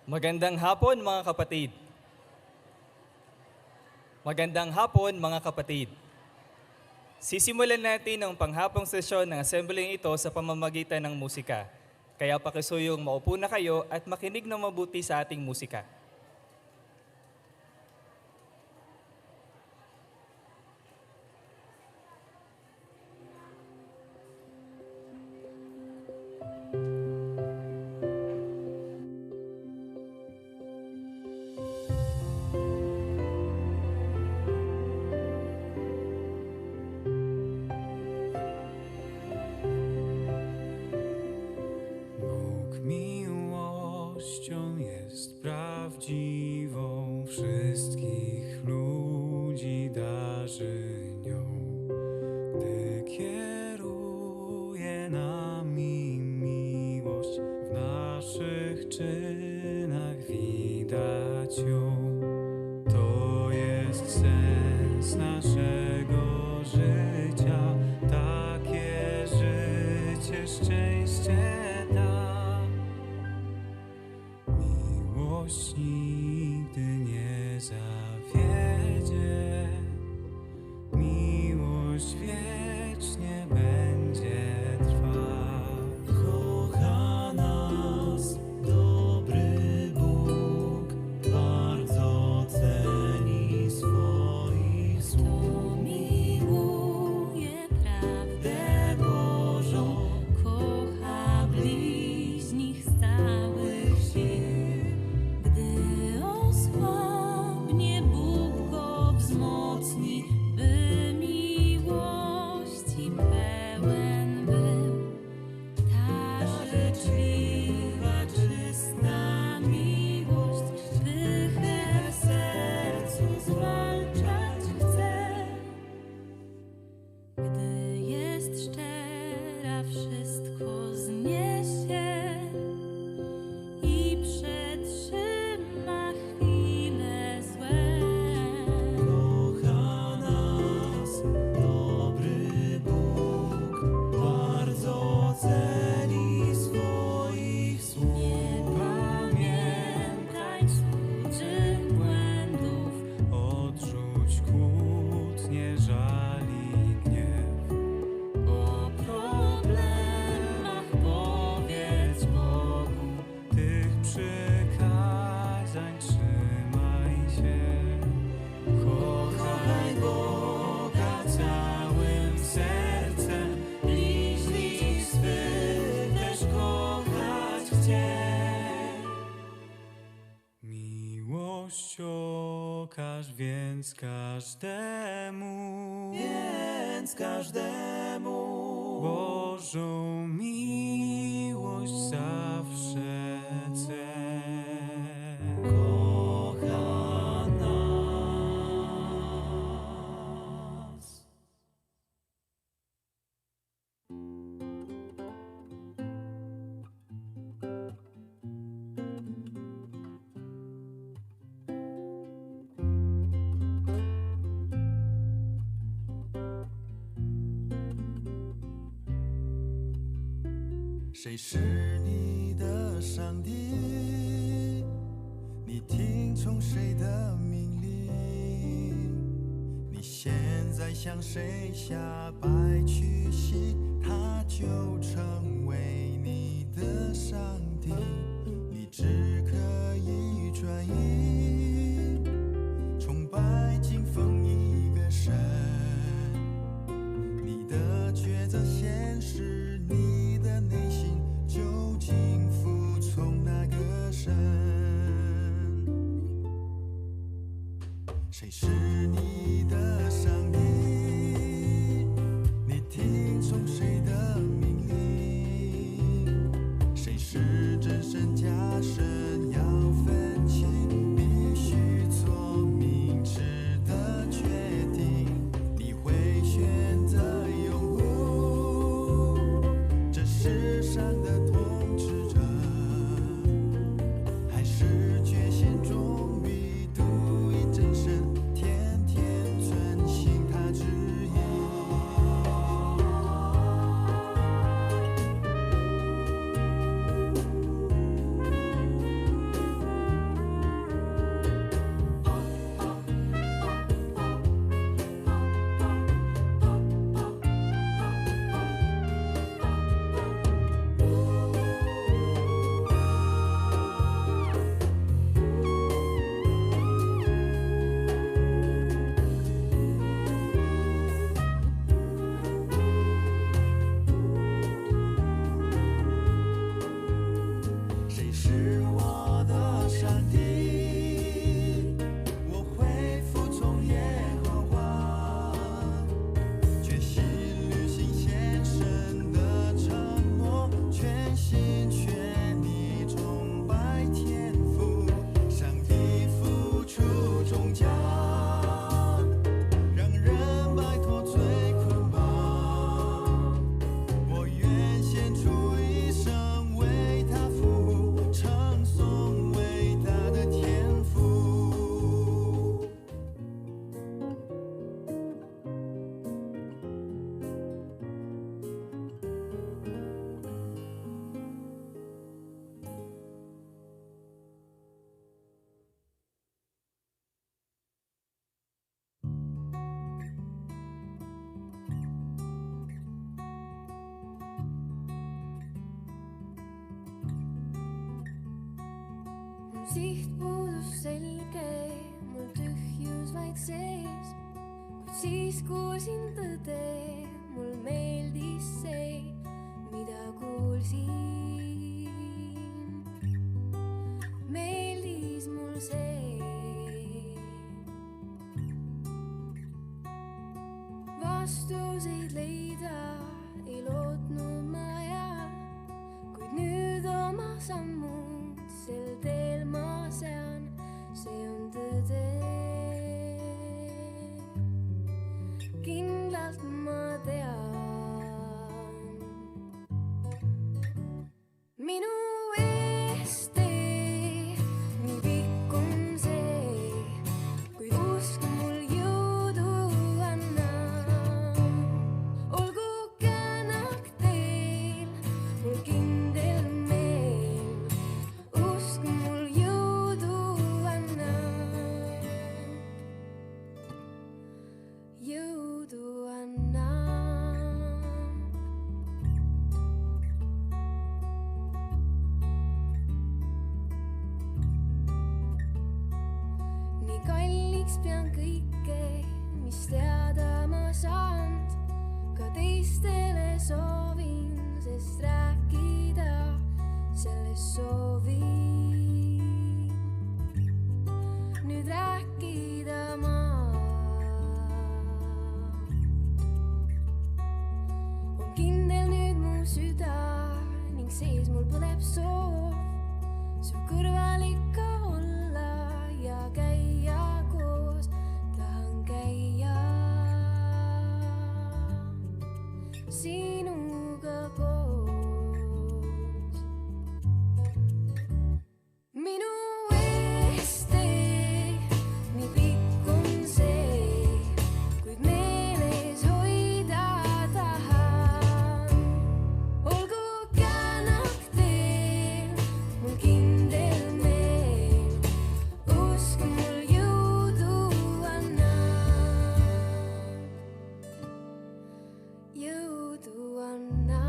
Magandang hapon mga kapatid. Magandang hapon mga kapatid. Sisimulan natin ang panghapong sesyon ng assembling ito sa pamamagitan ng musika. Kaya pakisuyong maupo na kayo at makinig ng mabuti sa ating musika. Bóg miłością jest prawdziwą, wszystkich ludzi darzy nią. Gdy kieruje nami miłość, w naszych czynach widać ją. To jest sens naszego życia, takie życie szczęście da. Miłość nigdy nie zawiedzie, miłość wiecznie będzie trwać. Kocha nas dobry Bóg, bardzo ceni swoich sług. Miłuje prawdę Bożą, kocha bliźnich z całych sił. Gdy osłabnie, Bóg go wzmocni, by miłości pełen był. Ta życzliwa, czysta miłość pychę w sercu zwalczać chce. Gdy jest szczera, wszystko zniesie i przetrzyma chwile złe. Kocha nas dobry Bóg, bardzo ceni swoich sług. Nie pamiętaj cudzych błędów, Odrzuć kłótnie, żal i gniew. o problemach powiedz Bogu. Tych przykazań trzymaj się. Kochaj Boga całym sercem, bliźnich swych też kochać chciej. Miłość okaż więc każdemu, Bożą miłość zawsze ceń. Kocha nas.谁是你的上帝？你听从谁的命令？你现在向谁下拜屈膝，他就成为你的上帝。你只可以转移，崇拜敬奉一个神。你的抉择显示你的内心究竟服从哪个神？谁是你的上帝？你听从谁的命令？谁是真神假神？要分清，必须做明智的决定。你会选择拥护这世上的统治者，还是决心忠于独一真神天 siht puudus selge, mul tühjus vaid sees. Kuid siis kuulsin tõde, mul meeldis see, mida kuulsin. Meeldis mul see. Vastuseid leida ei lootnud ma ja, kuid nüüd oma sammud sel teel ma sean, see on tõde. Kindlalt ma tean, minu eest tee nii pikk on see, kuid usk mul jõudu annab. Olgu känak teel, mul kindel meel, usk mul jõudu annab. Jõudu annab. Nii kalliks pean kõike, mis teada ma saanud, ka teistele soovin, sest rääkida sellest soovin. Nüüd rääkida ma. On kindel nüüd mu süda ning sees mul põleb soov su kõrval ikka olla ja käia koos, tahan käia sinuga koos. Minu eest tee nii pikk on see, kuid meeles hoida tahan. Olgu känak teel, mul kindel meel, usk mul jõudu annab. Jõudu annab.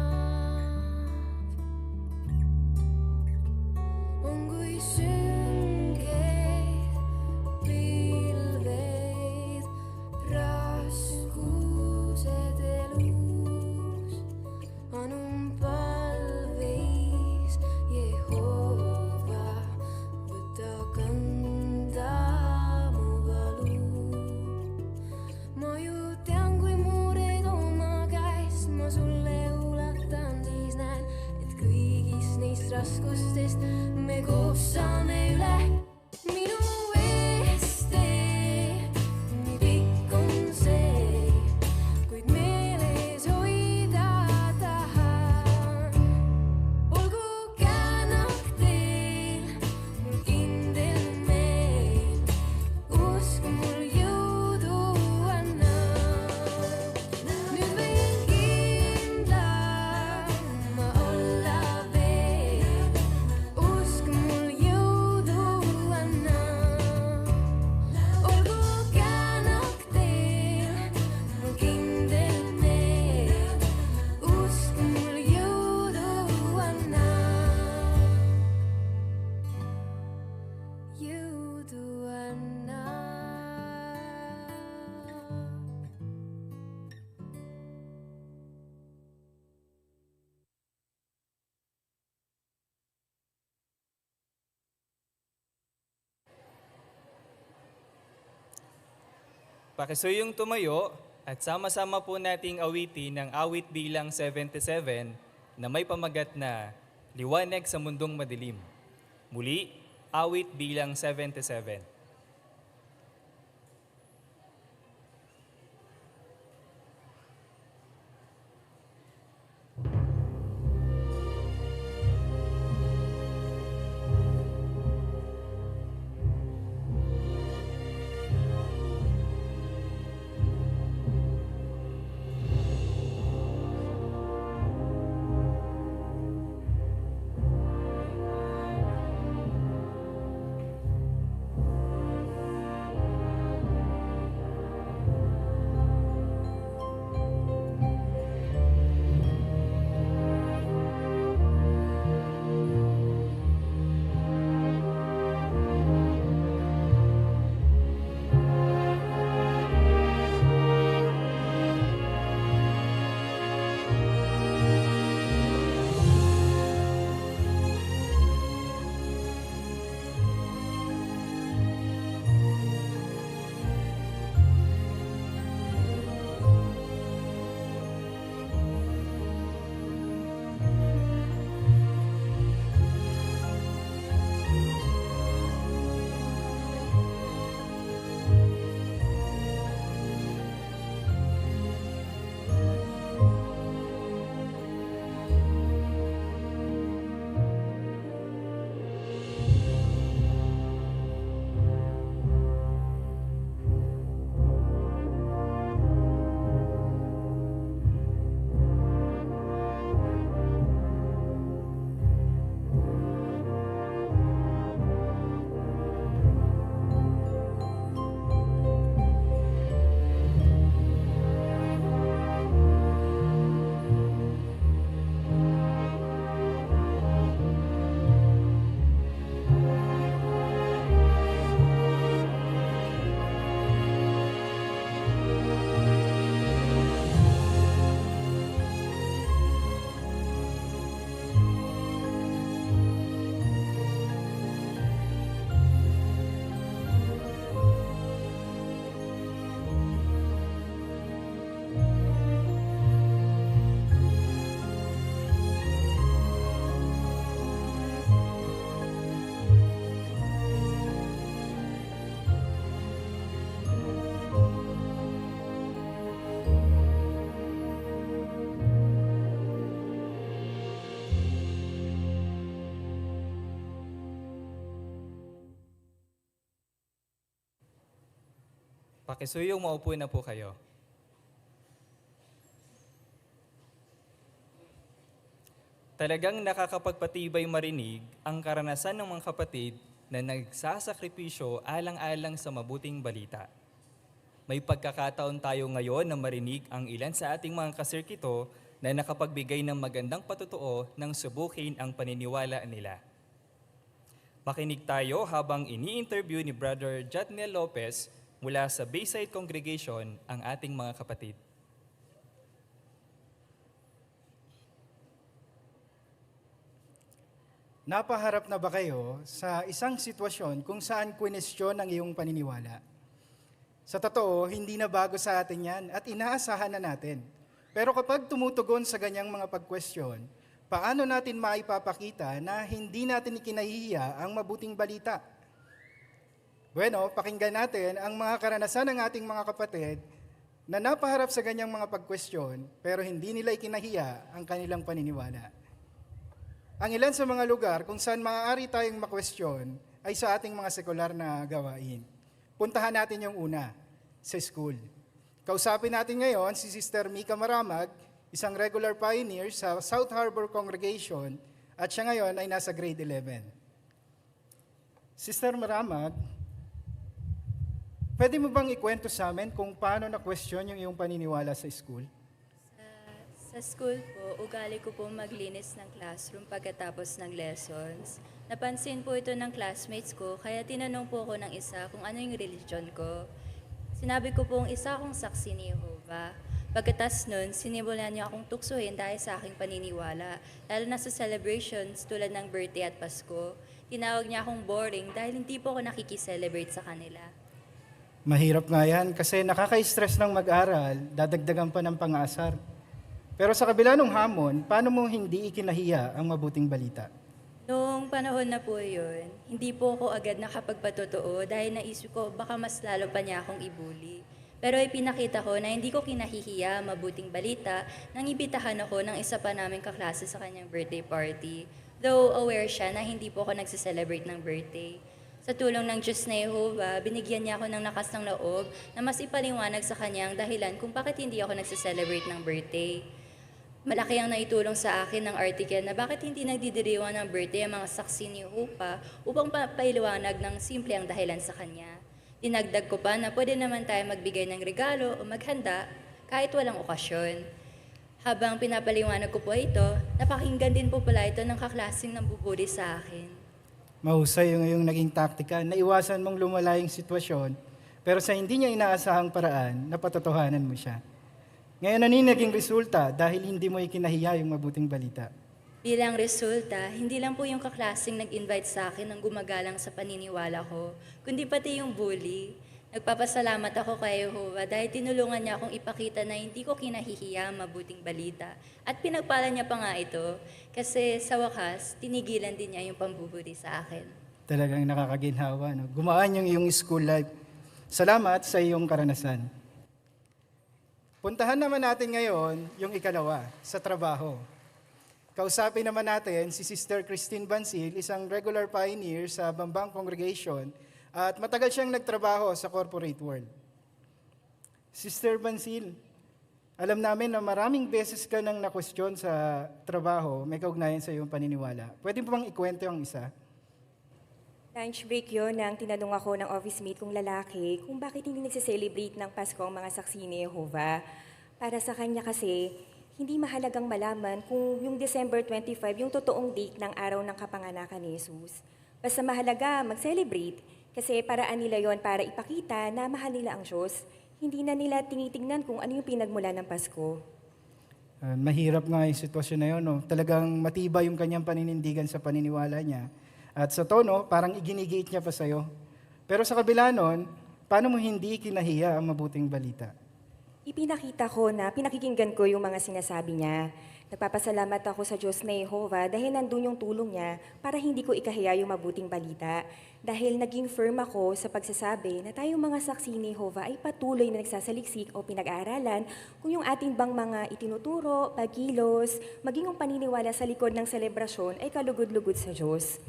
On kui sünged pilved, raskused elus, anun palveis Jehova, võta kanda mu valu. Ma ju tean, kui mured oma käest ma sulle ulatan, siis näen, et kõigist neist raskustest me koos saame üle. Minu eest tee nii pikk on see, kuid meeles hoida tahan. Olgu känak teel, mul kindel meel, usk mul jõudu annab. Nüüd võin kindlam ma olla veel, usk mul jõudu annab. Olgu känak teel, mul kindel meel, usk mul jõudu annab. Jõudu annab. Pakisuyong tumayo at sama-sama po nating awitin ang awit bilang 77 na may pamagat na Liwanag sa Mundong Madilim. Muli, awit bilang 77. Pakisuyong maupo na po kayo. Talagang nakakapagpatibay marinig ang karanasan ng mga kapatid na nagsasakripisyo alang-alang sa mabuting balita. May pagkakataon tayo ngayon na marinig ang ilan sa ating mga kasirkito na nakapagbigay ng magandang patutuo nang subukin ang paniniwala nila. Makinig tayo habang ini-interview ni Brother Jatniel Lopez mula sa Bayside Congregation ang ating mga kapatid. Napaharap na ba kayo sa isang sitwasyon kung saan kwenestyon ang iyong paniniwala? Sa totoo, hindi na bago sa atin yan at inaasahan na natin. Pero kapag tumutugon sa ganyang mga pag-question, paano natin maipapakita na hindi natin ikinahihiya ang mabuting balita? Bueno, pakinggan natin ang mga karanasan ng ating mga kapatid na napaharap sa ganyang mga pag-question pero hindi nila ikinahiya ang kanilang paniniwala. Ang ilan sa mga lugar kung saan maaari tayong makwestiyon ay sa ating mga sekular na gawain. Puntahan natin yung una, sa school. Kausapin natin ngayon si Sister Mika Maramag, isang regular pioneer sa South Harbor Congregation at siya ngayon ay nasa grade 11. Sister Maramag, pwede mo bang ikwento sa amin kung paano na-question yung iyong paniniwala sa school? Sa school po, ugali ko po maglinis ng classroom pagkatapos ng lessons. Napansin po ito ng classmates ko, kaya tinanong po ako ng isa kung ano yung religion ko. Sinabi ko pong isa akong saksi ni Jehovah. Pagkatas nun, sinimulan niya akong tuksuhin dahil sa aking paniniwala, lalo na sa celebrations tulad ng birthday at Pasko. Tinawag niya akong boring dahil hindi po ako nakikiselebrate sa kanila. Mahirap nga yan kasi nakaka-stress ng mag-aral, dadagdagan pa ng pang-asar. Pero sa kabila ng hamon, paano mo hindi ikinahiya ang mabuting balita? Noong panahon na po yun, hindi po ako agad nakapagpatotoo dahil naisip ko baka mas lalo pa niya akong ibuli. Pero ipinakita ko na hindi ko kinahihiya mabuting balita nang ibitahan ako ng isa pa naming kaklase sa kanyang birthday party. Though aware siya na hindi po ako nagsiselebrate ng birthday. Sa tulong ng Diyos na Jehovah, binigyan niya ako ng lakas ng loob na mas ipaliwanag sa kanya ang dahilan kung bakit hindi ako nagsiselebrate ng birthday. Malaki ang naitulong sa akin ng article na bakit hindi nagdidiriwang ng birthday ang mga saksi ni Jehovah upang pailiwanag ng simple ang dahilan sa kanya. Dinagdag ko pa na pwede naman tayo magbigay ng regalo o maghanda kahit walang okasyon. Habang pinapaliwanag ko po ito, napakinggan din po pala ito ng kaklaseng nambubuli sa akin. Mahusay yung iyong naging taktika, naiwasan mong lumala yung sitwasyon, pero sa hindi niya inaasahang paraan, napatotohanan mo siya. Ngayon, ano yung naging resulta dahil hindi mo ikinahiya yung mabuting balita? Bilang resulta, hindi lang po yung kaklaseng nag-invite sa akin ng gumagalang sa paniniwala ko, kundi pati yung bully. Nagpapasalamat ako kay Jehovah dahil tinulungan niya akong ipakita na hindi ko kinahihiya ang mabuting balita. At pinagpala niya pa nga ito kasi sa wakas, tinigilan din niya yung pambubuli sa akin. Talagang nakakaginhawa, no? Gumaan yung iyong school life. Salamat sa iyong karanasan. Puntahan naman natin ngayon yung ikalawa, sa trabaho. Kausapin naman natin si Sister Christine Bansil, isang regular pioneer sa Bambang Congregation at matagal siyang nagtrabaho sa corporate world. Sister Bansil, alam namin na maraming beses ka nang na-question sa trabaho, may kaugnayan sa iyong paniniwala. Pwede mo bang ikwento yung isa? Lunch break yun nang tinanong ako ng office mate kong lalaki kung bakit hindi nagsiselebrate ng Pasko ang mga saksi ni Jehovah. Para sa kanya kasi, hindi mahalagang malaman kung yung December 25 yung totoong date ng araw ng kapanganakan ni Jesus. Basta mahalaga mag-celebrate kasi paraan nila yon para ipakita na mahal nila ang Diyos. Hindi na nila tinitingnan kung ano yung pinagmula ng Pasko. Mahirap nga yung sitwasyon na yun. No? Talagang matibay yung kanyang paninindigan sa paniniwala niya. At sa tono, parang iginigate niya pa sa'yo. Pero sa kabila nun, paano mo hindi kinahiya ang mabuting balita? Ipinakita ko na pinakikinggan ko yung mga sinasabi niya. Nagpapasalamat ako sa Diyos na Jehovah dahil nandun yung tulong niya para hindi ko ikahiya yung mabuting balita. Dahil naging firm ako sa pagsasabi na tayong mga saksi ni Jehovah ay patuloy na nagsasaliksik o pinag-aaralan kung yung ating bang mga itinuturo, pagkilos, maging ang paniniwala sa likod ng selebrasyon ay kalugod-lugod sa Diyos.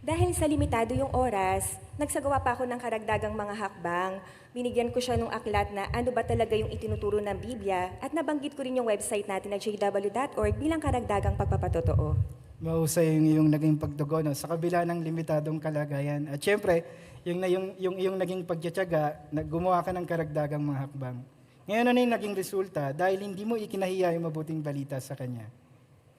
Dahil sa limitado yung oras, nagsagawa pa ako ng karagdagang mga hakbang. Binigyan ko siya ng aklat na ano ba talaga yung itinuturo ng Biblia at nabanggit ko rin yung website natin na jw.org bilang karagdagang pagpapatotoo. Mahusay yung iyong naging pagtugon, no? Sa kabila ng limitadong kalagayan. At syempre, yung iyong naging pagtsatsaga, gumawa ka ng karagdagang mga hakbang. Ngayon ano yung naging resulta dahil hindi mo ikinahiya yung mabuting balita sa kanya?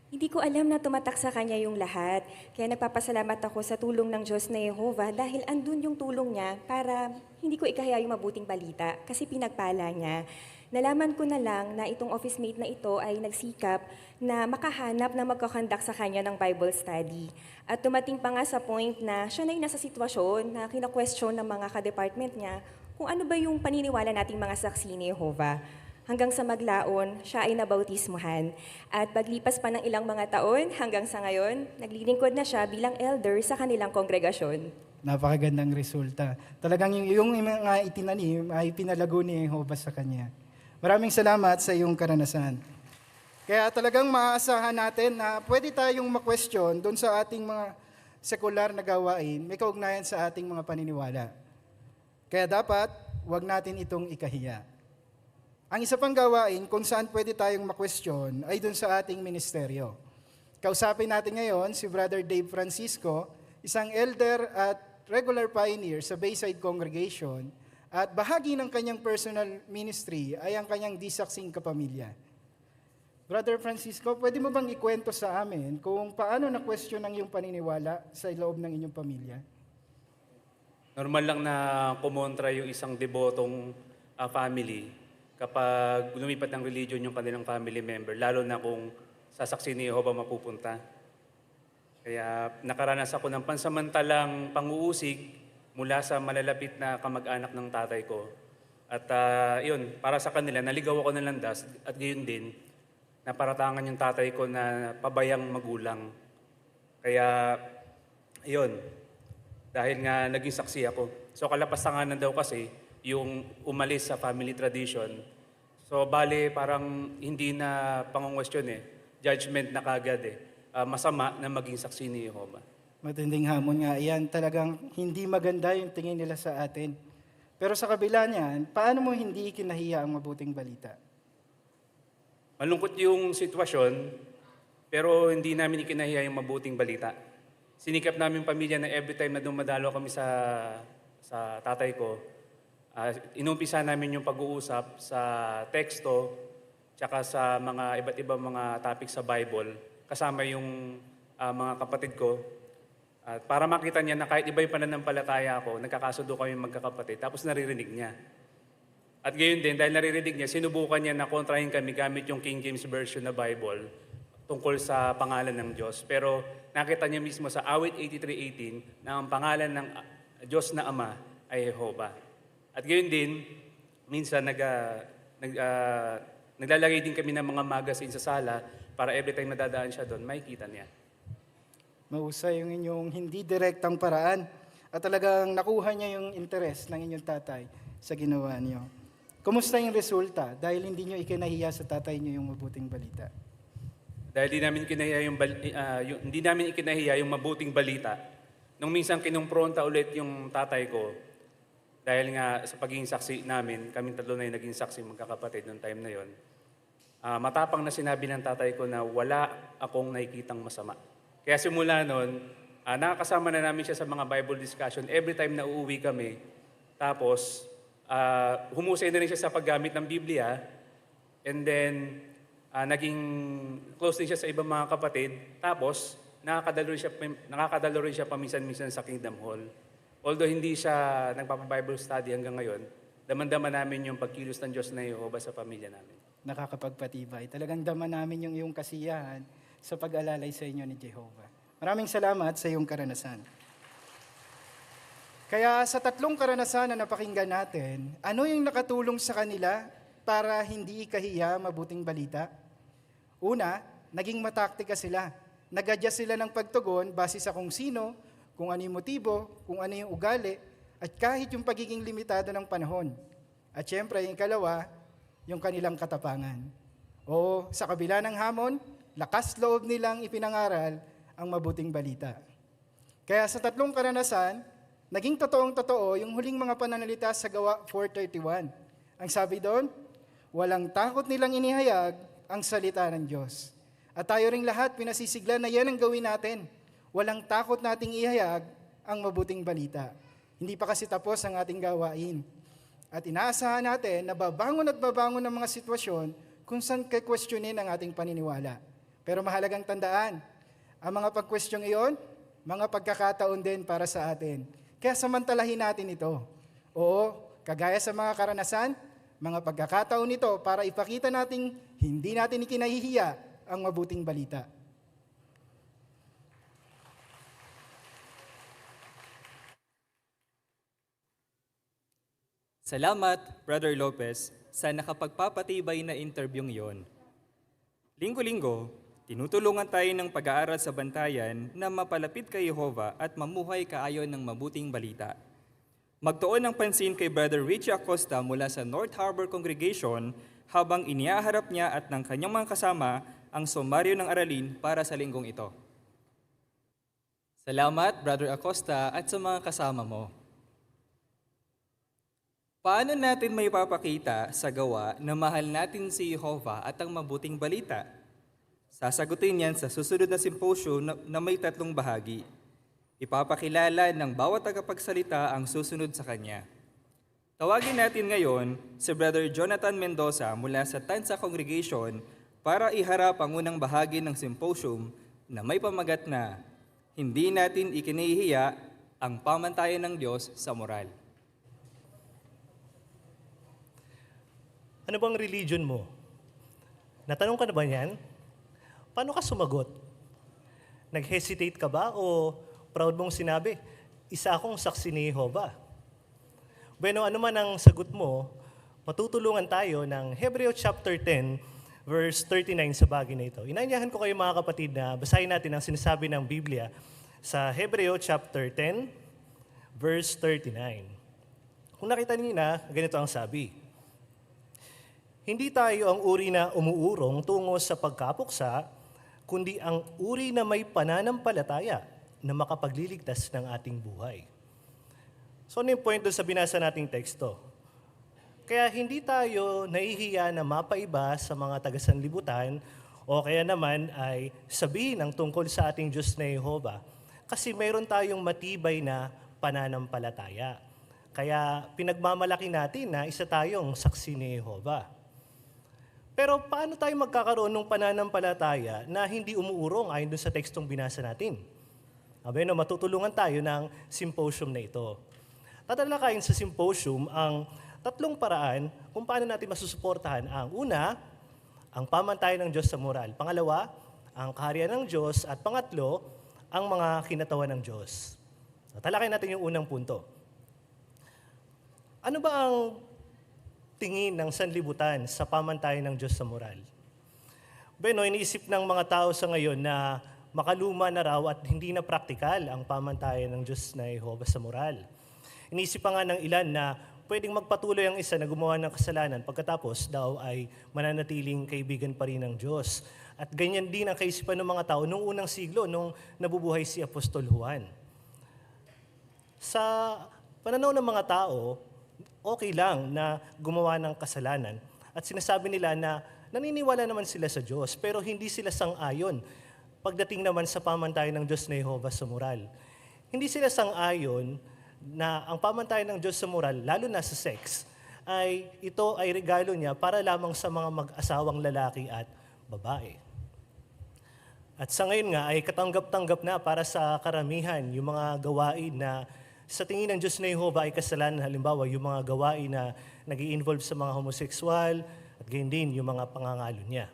Hindi ko alam na tumatak sa kanya yung lahat. Kaya nagpapasalamat ako sa tulong ng Diyos na Yehova dahil andun yung tulong niya para hindi ko ikahiya yung mabuting balita kasi pinagpala niya. Nalaman ko na lang na itong office mate na ito ay nagsikap na makahanap na magkakandak sa kanya ng Bible study. At tumating pa nga sa point na siya na yung nasa sitwasyon na kina-question ng mga ka-department niya kung ano ba yung paniniwala nating mga saksi ni Yehova. Hanggang sa maglaon, siya ay nabautismuhan. At paglipas pa ng ilang mga taon, hanggang sa ngayon, naglilingkod na siya bilang elder sa kanilang kongregasyon. Napakagandang resulta. Talagang yung mga itinanim ay pinalago ni Jehovah sa kanya. Maraming salamat sa iyong karanasan. Kaya talagang maaasahan natin na pwede tayong ma-question doon sa ating mga sekular na gawain, may kaugnayan sa ating mga paniniwala. Kaya dapat, huwag natin itong ikahiya. Ang isa pang gawain kung saan pwede tayong ma-question ay doon sa ating ministeryo. Kausapin natin ngayon si Brother Dave Francisco, isang elder at regular pioneer sa Bayside Congregation at bahagi ng kanyang personal ministry ay ang kanyang disaksing kapamilya. Brother Francisco, pwede mo bang ikwento sa amin kung paano na-question ang iyong paniniwala sa loob ng inyong pamilya? Normal lang na kumontra yung isang debotong family kapag lumipat ng religion yung kanilang family member, lalo na kung sa saksi ni Jehovah mapupunta. Kaya nakaranas ako ng pansamantalang panguusig mula sa malalapit na kamag-anak ng tatay ko. At yun, para sa kanila, naligaw ako ng landas at gayon din, naparatangan yung tatay ko na pabayang magulang. Kaya, yun, dahil nga naging saksi ako. So kalapastanganan daw kasi yung umalis sa family tradition. So bale parang hindi na pangungwestiyon judgment na kagad masama na maging saksi ni Jehovah. Matinding hamon nga yan. Talagang hindi maganda yung tingin nila sa atin. Pero sa kabila niyan, paano mo hindi kinahiya ang mabuting balita? Malungkot yung sitwasyon, pero hindi namin ikinahiya yung mabuting balita. Sinikap namin pamilya na every time na dumadalo kami sa tatay ko, inumpisa namin yung pag-uusap sa teksto, tsaka sa mga iba't ibang mga topic sa Bible, kasama yung mga kapatid ko. At para makita niya na kahit iba yung pananampalataya ako, nagkakasundo kami magkakapatid, tapos naririnig niya. At gayon din, dahil naririnig niya, sinubukan niya na kontrahin kami gamit yung King James Version na Bible tungkol sa pangalan ng Diyos. Pero nakita niya mismo sa awit 83:18 na ang pangalan ng Diyos na Ama ay Jehovah. At gayon din, minsan naglalagay din kami ng mga magazine sa sala para every time nadadaan siya doon, makikita niya. Mahusay yung inyong hindi direktang paraan at talagang nakuha niya yung interest ng inyong tatay sa ginawa niyo. Kumusta yung resulta dahil hindi niyo ikinahiya sa tatay niyo yung mabuting balita? Dahil hindi namin ikinahiya yung mabuting balita, nung minsan kinumpronta ulit yung tatay ko, dahil nga sa pagiging saksi namin, kaming tatlo na yung naging saksi magkakapatid noong time na yon. Matapang na sinabi ng tatay ko na wala akong nakikitang masama. Kaya simula noon, nakakasama na namin siya sa mga Bible discussion every time na uuwi kami. Tapos, humusay na rin siya sa paggamit ng Biblia. And then, naging close din siya sa ibang mga kapatid. Tapos, nakakadalo rin siya paminsan-minsan sa Kingdom Hall. Although hindi siya nagpapa-Bible study hanggang ngayon, daman-dama namin yung pagkilos ng Diyos na Jehovah sa pamilya namin. Nakakapagpatibay. Talagang dama namin yung iyong kasiyahan sa pag-alalay sa inyo ni Jehovah. Maraming salamat sa iyong karanasan. Kaya sa tatlong karanasan na napakinggan natin, ano yung nakatulong sa kanila para hindi ikahiya mabuting balita? Una, naging mataktika sila. Nag-adjust sila ng pagtugon base sa kung sino, kung ano yung motibo, kung ano yung ugali, at kahit yung pagiging limitado ng panahon. At syempre, yung ikalawa, yung kanilang katapangan. O sa kabila ng hamon, lakas loob nilang ipinangaral ang mabuting balita. Kaya sa tatlong karanasan, naging totoong-totoo yung huling mga pananalita sa Gawa 4:31. Ang sabi doon, walang takot nilang inihayag ang salita ng Diyos. At tayo ring lahat pinasisigla na yan ang gawin natin. Walang takot nating ihayag ang mabuting balita. Hindi pa kasi tapos ang ating gawain. At inaasahan natin na babangon at babangon ng mga sitwasyon kung saan kakwestiyonin ang ating paniniwala. Pero mahalagang tandaan, ang mga pagkwestiyon iyon, mga pagkakataon din para sa atin. Kaya samantalahin natin ito. Oo, kagaya sa mga karanasan, mga pagkakataon ito para ipakita nating hindi natin ikinahihiya ang mabuting balita. Salamat, Brother Lopez, sa nakapagpapatibay na interviewing yon. Linggo-linggo, tinutulungan tayo ng pag-aaral sa bantayan na mapalapit kay Jehovah at mamuhay kaayon ng mabuting balita. Magtuon ng pansin kay Brother Richie Acosta mula sa North Harbor Congregation habang inihaharap niya at ng kanyang mga kasama ang sumaryo ng aralin para sa linggong ito. Salamat, Brother Acosta, at sa mga kasama mo. Paano natin may papakita sa gawa na mahal natin si Jehovah at ang mabuting balita? Sasagutin yan sa susunod na symposium na may 3 bahagi. Ipapakilala ng bawat tagapagsalita ang susunod sa kanya. Tawagin natin ngayon si Brother Jonathan Mendoza mula sa Tansa Congregation para iharap ang unang bahagi ng symposium na may pamagat na hindi natin ikinahihiya ang pamantayan ng Diyos sa moral. Ano bang religion mo? Natanong ka na ba niyan? Paano ka sumagot? Nag-hesitate ka ba o proud mong sinabi, isa akong saksi ni Jehovah? Bueno, ano man ang sagot mo, matutulungan tayo ng Hebreo chapter 10, verse 39 sa bagay na ito. Inaanyahan ko kayo mga kapatid na basahin natin ang sinasabi ng Biblia sa Hebreo chapter 10, verse 39. Kung nakita niyo na, ganito ang sabi. Hindi tayo ang uri na umuurong tungo sa pagkapuksa, kundi ang uri na may pananampalataya na makapagliligtas ng ating buhay. So ano yung point doon sa binasa nating teksto? Kaya hindi tayo nahihiya na mapaiba sa mga taga-sanlibutan o kaya naman ay sabihin ang tungkol sa ating Diyos na Jehovah kasi mayroon tayong matibay na pananampalataya. Kaya pinagmamalaki natin na isa tayong saksi ni Jehovah. Pero paano tayo magkakaroon ng pananampalataya na hindi umuurong ayon doon sa tekstong binasa natin? Abeno, matutulungan tayo ng symposium na ito. Tatalakayin sa symposium ang 3 paraan kung paano natin masusuportahan ang una, ang pamantayan ng Diyos sa moral. Pangalawa, ang kaharian ng Diyos. At pangatlo, ang mga kinatawan ng Diyos. Tatalakayin natin yung unang punto. Ano ba ang tingin ng sanlibutan sa pamantayan ng Diyos sa moral? Bueno, iniisip ng mga tao sa ngayon na makaluma na raw at hindi na praktikal ang pamantayan ng Diyos na Jehovah sa moral. Iniisip pa nga ng ilan na pwedeng magpatuloy ang isa na gumawa ng kasalanan pagkatapos daw ay mananatiling kaibigan pa rin ng Diyos. At ganyan din ang kaisipan ng mga tao noong unang siglo, nung nabubuhay si Apostol Juan. Sa pananaw ng mga tao, okay lang na gumawa ng kasalanan at sinasabi nila na naniniwala naman sila sa Diyos pero hindi sila sang-ayon pagdating naman sa pamantayan ng Diyos na Jehovah sa moral. Hindi sila sang-ayon na ang pamantayan ng Diyos sa moral, lalo na sa sex, ay ito ay regalo niya para lamang sa mga mag-asawang lalaki at babae. At sa ngayon nga ay katanggap-tanggap na para sa karamihan yung mga gawain na sa tingin ng Diyos na Jehovah ay kasalanan. Halimbawa, yung mga gawain na nag-i-involve sa mga homoseksual at gayon din yung mga pangangalo niya.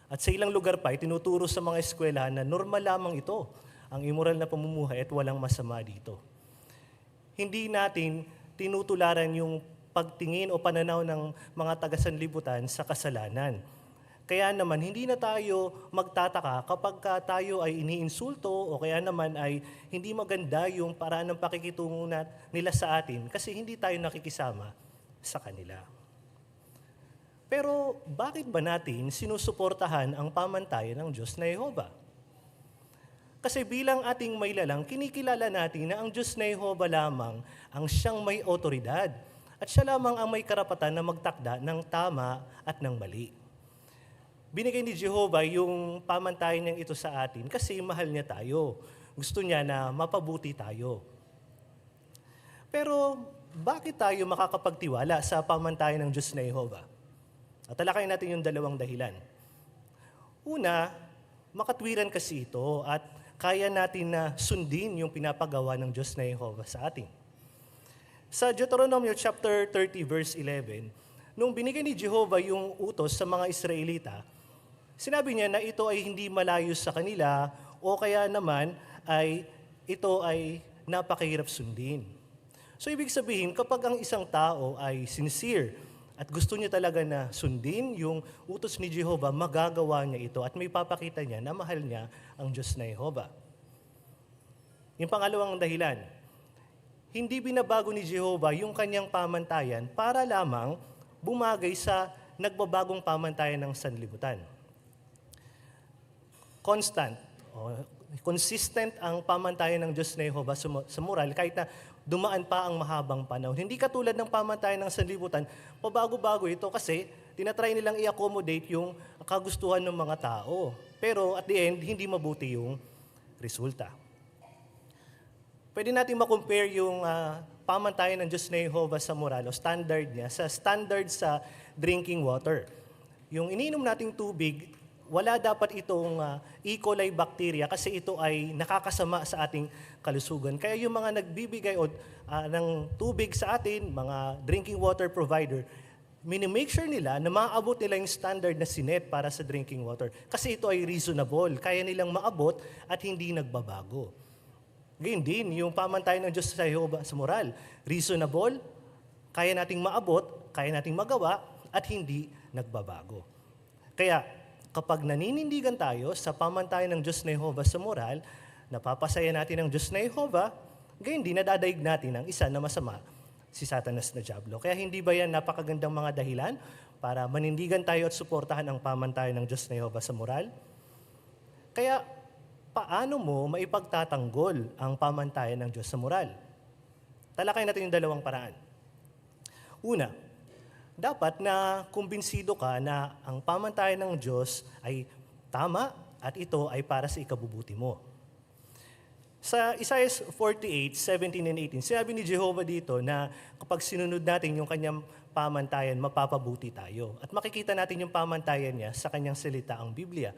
At sa ilang lugar pa, itinuturo sa mga eskwelahan na normal lamang ito, ang immoral na pamumuhay at walang masama dito. Hindi natin tinutularan yung pagtingin o pananaw ng mga taga-sanlibutan sa kasalanan. Kaya naman, hindi na tayo magtataka kapag tayo ay iniinsulto o kaya naman ay hindi maganda yung paraan ng pakikitungo nila sa atin kasi hindi tayo nakikisama sa kanila. Pero bakit ba natin sinusuportahan ang pamantayan ng Diyos na Jehovah? Kasi bilang ating may lalang, kinikilala natin na ang Diyos na Jehovah lamang ang siyang may otoridad. At siya lamang ang may karapatan na magtakda ng tama at ng mali. Binigay ni Jehovah yung pamantayan niyang ito sa atin kasi mahal niya tayo. Gusto niya na mapabuti tayo. Pero bakit tayo makakapagtiwala sa pamantayan ng Diyos na Jehovah? At talakayin natin yung dalawang dahilan. Una, makatwiran kasi ito at kaya natin na sundin yung pinapagawa ng Diyos na Jehovah sa atin. Sa Deuteronomy chapter 30 verse 11, nung binigay ni Jehovah yung utos sa mga Israelita, sinabi niya na ito ay hindi malayo sa kanila o kaya naman ay ito ay napakahirap sundin. So ibig sabihin, kapag ang isang tao ay sincere at gusto niya talaga na sundin yung utos ni Jehovah, magagawa niya ito at may papakita niya na mahal niya ang Diyos na Jehovah. Yung pangalawang dahilan, hindi binabago ni Jehovah yung kanyang pamantayan para lamang bumagay sa nagbabagong pamantayan ng sanlibutan. Consistent ang pamantayan ng Diyos na Jehovah sa moral kahit na dumaan pa ang mahabang panahon. Hindi katulad ng pamantayan ng sanlibutan, pabago-bago ito kasi tinatry nilang i-accommodate yung kagustuhan ng mga tao. Pero at the end, hindi mabuti yung resulta. Pwede natin ma-compare yung pamantayan ng Diyos na Jehovah sa moral o standard niya sa standard sa drinking water. Yung ininom nating tubig, wala dapat itong E. coli bacteria kasi ito ay nakakasama sa ating kalusugan. Kaya yung mga nagbibigay ng tubig sa atin, mga drinking water provider, minimake sure nila na maabot nila yung standard na sinet para sa drinking water. Kasi ito ay reasonable, kaya nilang maabot at hindi nagbabago. Gayun din, yung pamantayan ng Diyos sa Jehovah sa moral. Reasonable, kaya nating maabot, kaya nating magawa, at hindi nagbabago. Kaya, kapag naninindigan tayo sa pamantayan ng Diyos na Jehovah sa moral, napapasaya natin ang Diyos na Jehovah, gayon din nadadaig natin ang isa na masama, si Satanas na Diablo. Kaya hindi ba yan napakagandang mga dahilan para manindigan tayo at suportahan ang pamantayan ng Diyos na Jehovah sa moral? Kaya, paano mo maipagtatanggol ang pamantayan ng Diyos sa moral? Talakayin natin yung dalawang paraan. Una, dapat na kumbinsido ka na ang pamantayan ng Diyos ay tama at ito ay para sa ikabubuti mo. Sa Isaiah 48, 17 and 18, sinabi ni Jehovah dito na kapag sinunod natin yung kanyang pamantayan, mapapabuti tayo. At makikita natin yung pamantayan niya sa kanyang salita, ang Biblia.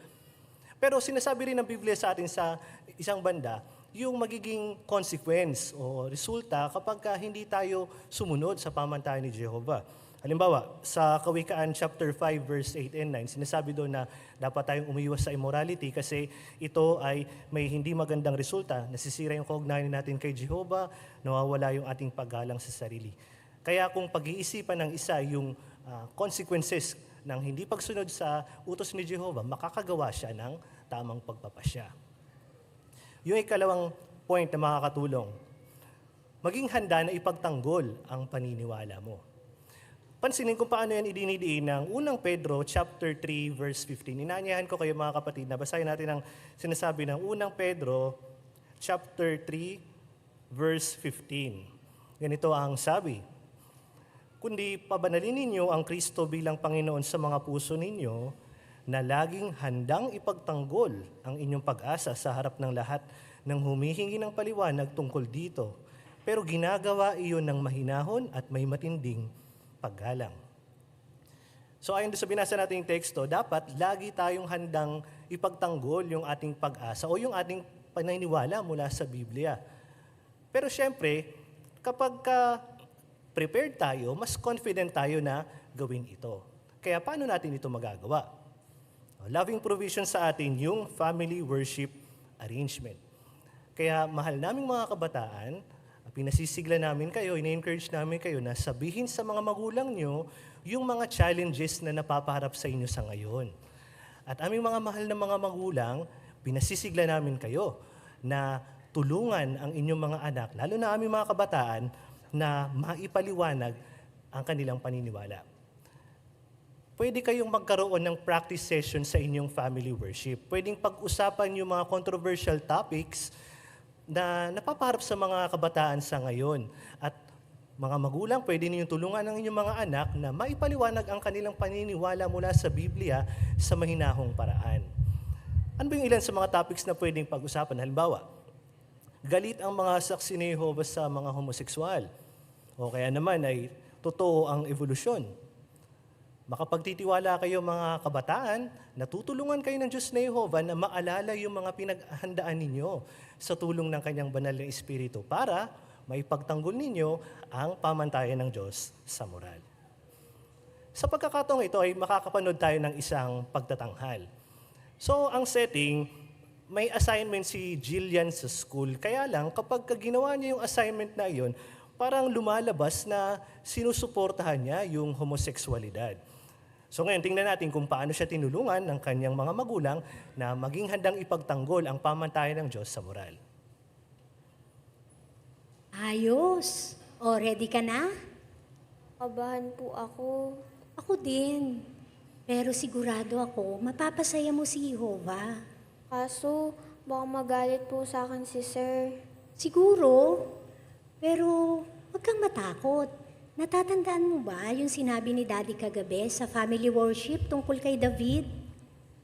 Pero sinasabi rin ng Biblia sa atin sa isang banda, yung magiging consequence o resulta kapag hindi tayo sumunod sa pamantayan ni Jehovah. Halimbawa, sa Kawikaan chapter 5 verse 8 and 9, sinasabi doon na dapat tayong umiwas sa immorality kasi ito ay may hindi magandang resulta. Nasisira yung kaugnayan natin kay Jehovah, nawawala yung ating paggalang sa sarili. Kaya kung pag-iisipan ng isa yung consequences ng hindi pagsunod sa utos ni Jehovah, makakagawa siya ng tamang pagpapasya. Yung ikalawang point na makakatulong, maging handa na ipagtanggol ang paniniwala mo. Pansinin kung paano yan idinidiin ng unang Pedro chapter 3 verse 15. Inaanyahan ko kayo mga kapatid na basahin natin ang sinasabi ng unang Pedro chapter 3 verse 15. Ganito ang sabi, kundi pabanalin ninyo ang Kristo bilang Panginoon sa mga puso ninyo na laging handang ipagtanggol ang inyong pag-asa sa harap ng lahat ng humihingi ng paliwanag tungkol dito. Pero ginagawa iyon ng mahinahon at may matinding paggalang. So ayon sa binasa nating teksto, dapat lagi tayong handang ipagtanggol yung ating pag-asa o yung ating paniniwala mula sa Biblia. Pero syempre, kapag prepared tayo, mas confident tayo na gawin ito. Kaya paano natin ito magagawa? Loving provision sa atin yung family worship arrangement. Kaya mahal naming mga kabataan, pinasisigla namin kayo, ina-encourage namin kayo na sabihin sa mga magulang nyo yung mga challenges na napapaharap sa inyo sa ngayon. At aming mga mahal na mga magulang, pinasisigla namin kayo na tulungan ang inyong mga anak, lalo na aming mga kabataan, na maipaliwanag ang kanilang paniniwala. pwede kayong magkaroon ng practice session sa inyong family worship. Pwedeng pag-usapan yung mga controversial topics na napapaharap sa mga kabataan sa ngayon. At mga magulang, pwede ninyong tulungan ng inyong mga anak na maipaliwanag ang kanilang paniniwala mula sa Biblia sa mahinahong paraan. Ano ba yung ilan sa mga topics na pwedeng pag-usapan? Halimbawa, galit ang mga saksi ni Jehovah sa mga homoseksual. O kaya naman ay totoo ang evolusyon. Makapagtitiwala kayo mga kabataan, natutulungan kayo ng Diyos na Jehovah na maalala yung mga pinaghandaan ninyo sa tulong ng kanyang banal na Espiritu para maipagtanggol ninyo ang pamantayan ng Diyos sa moral. Sa pagkakataong ito ay makakapanood tayo ng isang pagtatanghal. So ang setting, may assignment si Jillian sa school. Kaya lang kapag ginawa niya yung assignment na iyon, parang lumalabas na sinusuportahan niya yung homoseksualidad. So ngayon, tingnan natin kung paano siya tinulungan ng kanyang mga magulang na maging handang ipagtanggol ang pamantayan ng Diyos sa moral. Ayos. O, ready ka na? Kabahan po ako. Ako din. Pero sigurado ako, mapapasaya mo si Jehovah. Kaso, baka magalit po sa akin si Sir. Siguro. Pero, huwag kang matakot. Natatandaan mo ba yung sinabi ni Daddy kagabi sa family worship tungkol kay David?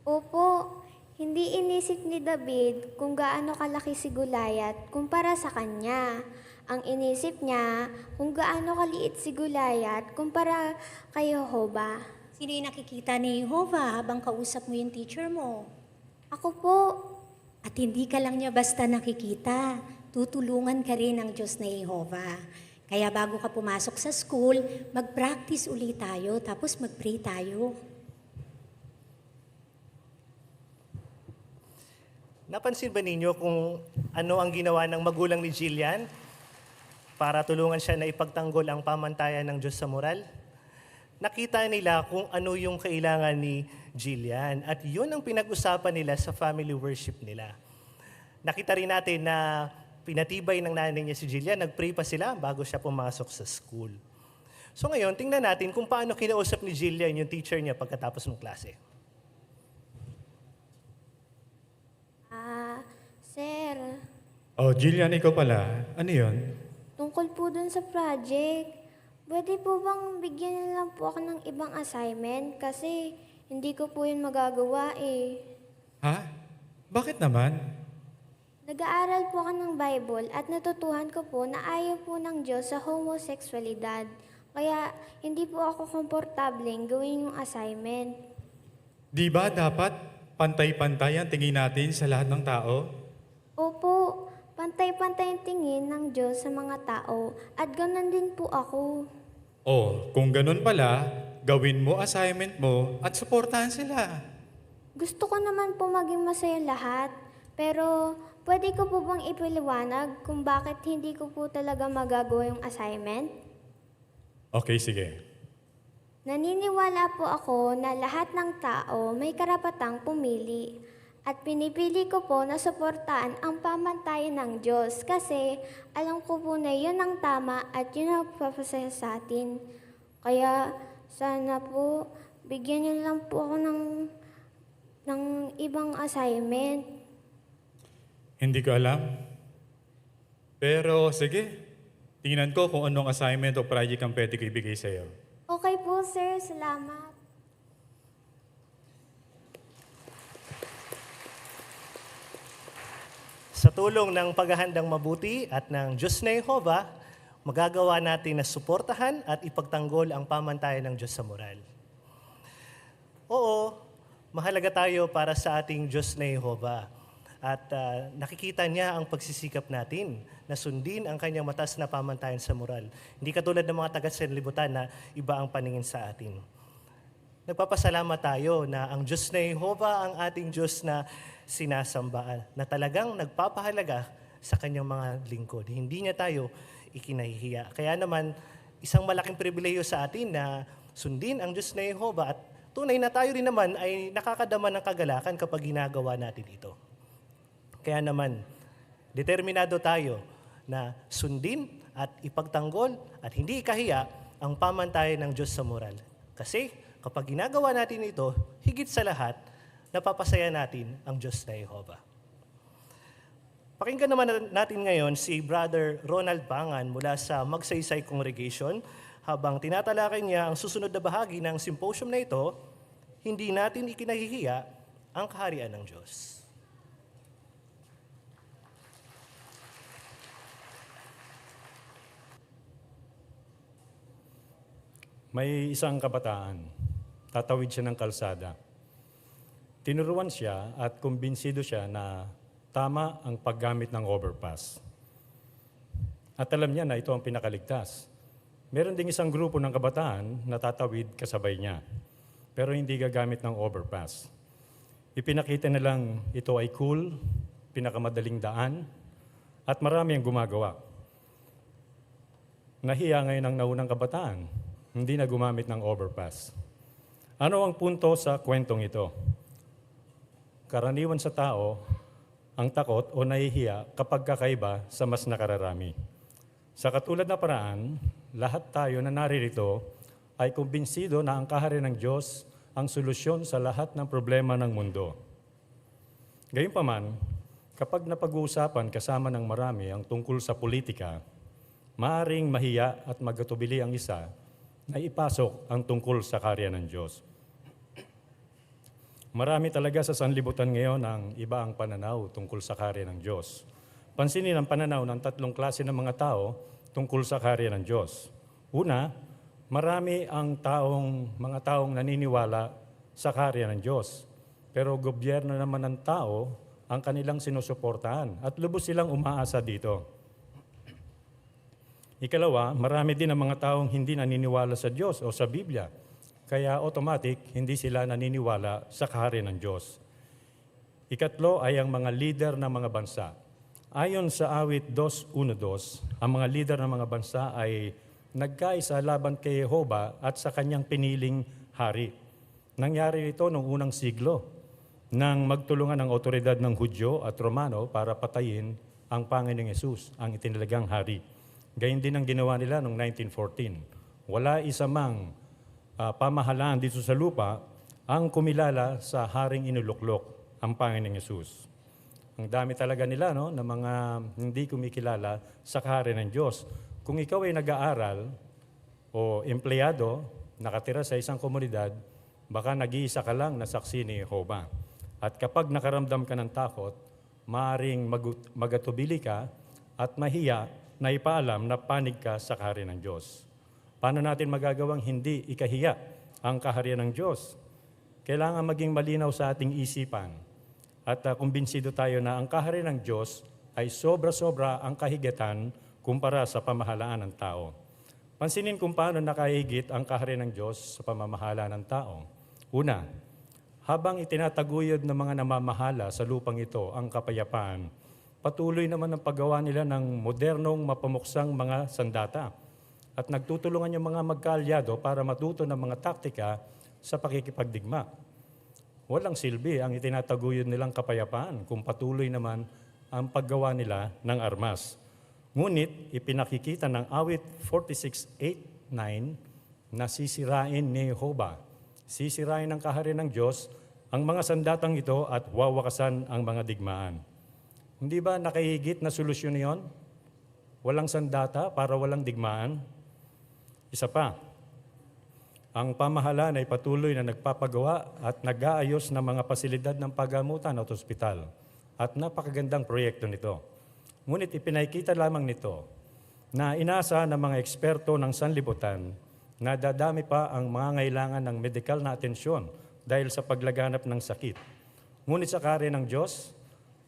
Opo, hindi inisip ni David kung gaano kalaki si Goliath kumpara sa kanya. Ang inisip niya kung gaano kaliit si Goliath kumpara kay Jehovah. Sino yung nakikita ni Jehovah habang kausap mo yung teacher mo? Ako po. At hindi ka lang niya basta nakikita. Tutulungan ka rin ng Diyos na Jehovah. Kaya bago ka pumasok sa school, mag-practice ulit tayo, tapos mag-pray tayo. Napansin ba ninyo kung ano ang ginawa ng magulang ni Jillian para tulungan siya na ipagtanggol ang pamantayan ng Diyos sa moral? Nakita nila kung ano yung kailangan ni Jillian at yun ang pinag-usapan nila sa family worship nila. Nakita rin natin na pinatibay ng nanay niya si Jillian, nag-pray pa sila bago siya pumasok sa school. So ngayon, tingnan natin kung paano kinausap ni Jillian yung teacher niya pagkatapos ng klase. Sir, Oh, Jillian, ikaw pala. Ano yun? tungkol po dun sa project, pwede po bang bigyan niyo lang po ako ng ibang assignment? Kasi hindi ko po yun magagawa eh. Ha? Bakit naman? Nag-aaral po ako ng Bible at natutuhan ko po na ayaw po ng Diyos sa homosexualidad. Kaya hindi po ako komportableng gawin yung assignment. Di ba dapat pantay-pantay ang tingin natin sa lahat ng tao? Opo, pantay-pantay ang tingin ng Diyos sa mga tao at ganun din po ako. Oh, kung ganun pala, gawin mo assignment mo at suportahan sila. Gusto ko naman po maging masaya lahat, pero pwede ko po bang ipaliwanag kung bakit hindi ko po talaga magagawa yung assignment? Okay, sige. Naniniwala po ako na lahat ng tao may karapatang pumili at pinipili ko po na suportahan ang pamantayan ng Diyos kasi alam ko po na yun ang tama at yun ang magpapasaya sa atin. Kaya sana po bigyan niyo lang po ako ng ibang assignment. Hindi ko alam. Pero sige, tingnan ko kung anong assignment o project ang pwede ko ibigay sa'yo. Okay po, sir. Salamat. Sa tulong ng paghahandang mabuti at ng Diyos na Jehovah, magagawa natin na suportahan at ipagtanggol ang pamantayan ng Diyos sa moral. Oo, mahalaga tayo para sa ating Diyos na Jehovah. At nakikita niya ang pagsisikap natin na sundin ang kanyang mataas na pamantayan sa moral. Hindi katulad ng mga taga-sanlibutan na iba ang paningin sa atin. Nagpapasalamat tayo na ang Diyos na Jehovah ang ating Diyos na sinasamba, na talagang nagpapahalaga sa kanyang mga lingkod. Hindi niya tayo ikinahihiya. Kaya naman, isang malaking pribileyo sa atin na sundin ang Diyos na Jehovah at tunay na tayo rin naman ay nakakadama ng kagalakan kapag ginagawa natin ito. Kaya naman, determinado tayo na sundin at ipagtanggol at hindi ikahiya ang pamantayan ng Diyos sa moral. Kasi Kapag ginagawa natin ito, higit sa lahat, napapasaya natin ang Diyos na Jehovah. Pakinggan naman natin ngayon si Brother Ronald Pangan mula sa Magsaysay Congregation habang tinatalakay niya ang susunod na bahagi ng symposium na ito, Hindi Natin Ikinahihiya ang Kaharian ng Diyos. May isang kabataan, tatawid siya ng kalsada. Tinuruan siya at kumbinsido siya na tama ang paggamit ng overpass. At alam niya na ito ang pinakaligtas. Meron ding isang grupo ng kabataan na tatawid kasabay niya, pero hindi gagamit ng overpass. Ipinakita nilang ito ay cool, pinakamadaling daan, at marami ang gumagawa. Nahiya ngayon ang naunang kabataan, hindi na gumamit ng overpass. Ano ang punto sa kwentong ito? Karaniwan sa tao ang takot o nahihiya kapag kakaiba sa mas nakararami. Sa katulad na paraan, lahat tayo na naririto ay kumbinsido na ang kaharian ng Diyos ang solusyon sa lahat ng problema ng mundo. Gayunpaman, kapag napag-uusapan kasama ng marami ang tungkol sa politika, maaaring mahiya at magatubili ang isa na ipasok ang tungkol sa kaharian ng Diyos. Marami talaga sa sanlibutan ngayon ang iba ang pananaw tungkol sa kaharian ng Diyos. Pansinin ang pananaw ng tatlong klase ng mga tao tungkol sa kaharian ng Diyos. Una, marami ang mga taong naniniwala sa kaharian ng Diyos. Pero gobyerno naman ng tao ang kanilang sinusuportahan at lubos silang umaasa dito. Ikalawa, marami din ang mga taong hindi naniniwala sa Diyos o sa Biblia, kaya automatic hindi sila naniniwala sa kaharian ng Diyos. Ikatlo ay ang mga leader ng mga bansa. Ayon sa awit 2:1-2, ang mga leader ng mga bansa ay nagkaisa laban kay Jehovah at sa kanyang piniling hari. Nangyari ito noong unang siglo nang magtulungan ang otoridad ng Hudyo at Romano para patayin ang Panginoong Hesus, ang itinalagang hari. Gayun din ang ginawa nila noong 1914. Wala isa mang pamahalaan dito sa lupa ang kumilala sa haring inuluklok, ang Panginoong Hesus. Ang dami talaga nila na mga hindi kumikilala sa kaharian ng Diyos. Kung ikaw ay nag-aaral o empleyado, nakatira sa isang komunidad, baka nag-iisa ka lang na saksi ni Jehovah. At kapag nakaramdam ka ng takot, maaaring magatubili ka at mahiya na ipaalam na panig ka sa kaharian ng Diyos. Paano natin magagawang hindi ikahiya ang kaharian ng Diyos? Kailangan maging malinaw sa ating isipan at kumbinsido tayo na ang kaharian ng Diyos ay sobra-sobra ang kahigatan kumpara sa pamahalaan ng tao. Pansinin kung paano nakahigit ang kaharian ng Diyos sa pamamahala ng tao. Una, habang itinataguyod ng mga namamahala sa lupang ito ang kapayapaan, patuloy naman ang paggawa nila ng modernong mapamuksang mga sandata at nagtutulungan yung mga magkaalyado para matuto ng mga taktika sa pakikipagdigma. Walang silbi ang itinataguyod nilang kapayapaan kung patuloy naman ang paggawa nila ng armas. Ngunit ipinakikita ng awit 46:8-9 na sisirain ni Jehovah. Sisirain ng kaharian ng Diyos ang mga sandatang ito at wawakasan ang mga digmaan. Hindi ba nakahigit na solusyon niyon? Walang sandata para walang digmaan? Isa pa, ang pamahalaan ay patuloy na nagpapagawa at nag-aayos ng mga pasilidad ng paggamutan at ospital. At napakagandang proyekto nito. Ngunit ipinakita lamang nito na inaasa ng mga eksperto ng sanlibutan na dadami pa ang mga ngailangan ng medikal na atensyon dahil sa paglaganap ng sakit. Ngunit sa kaharian ng Diyos,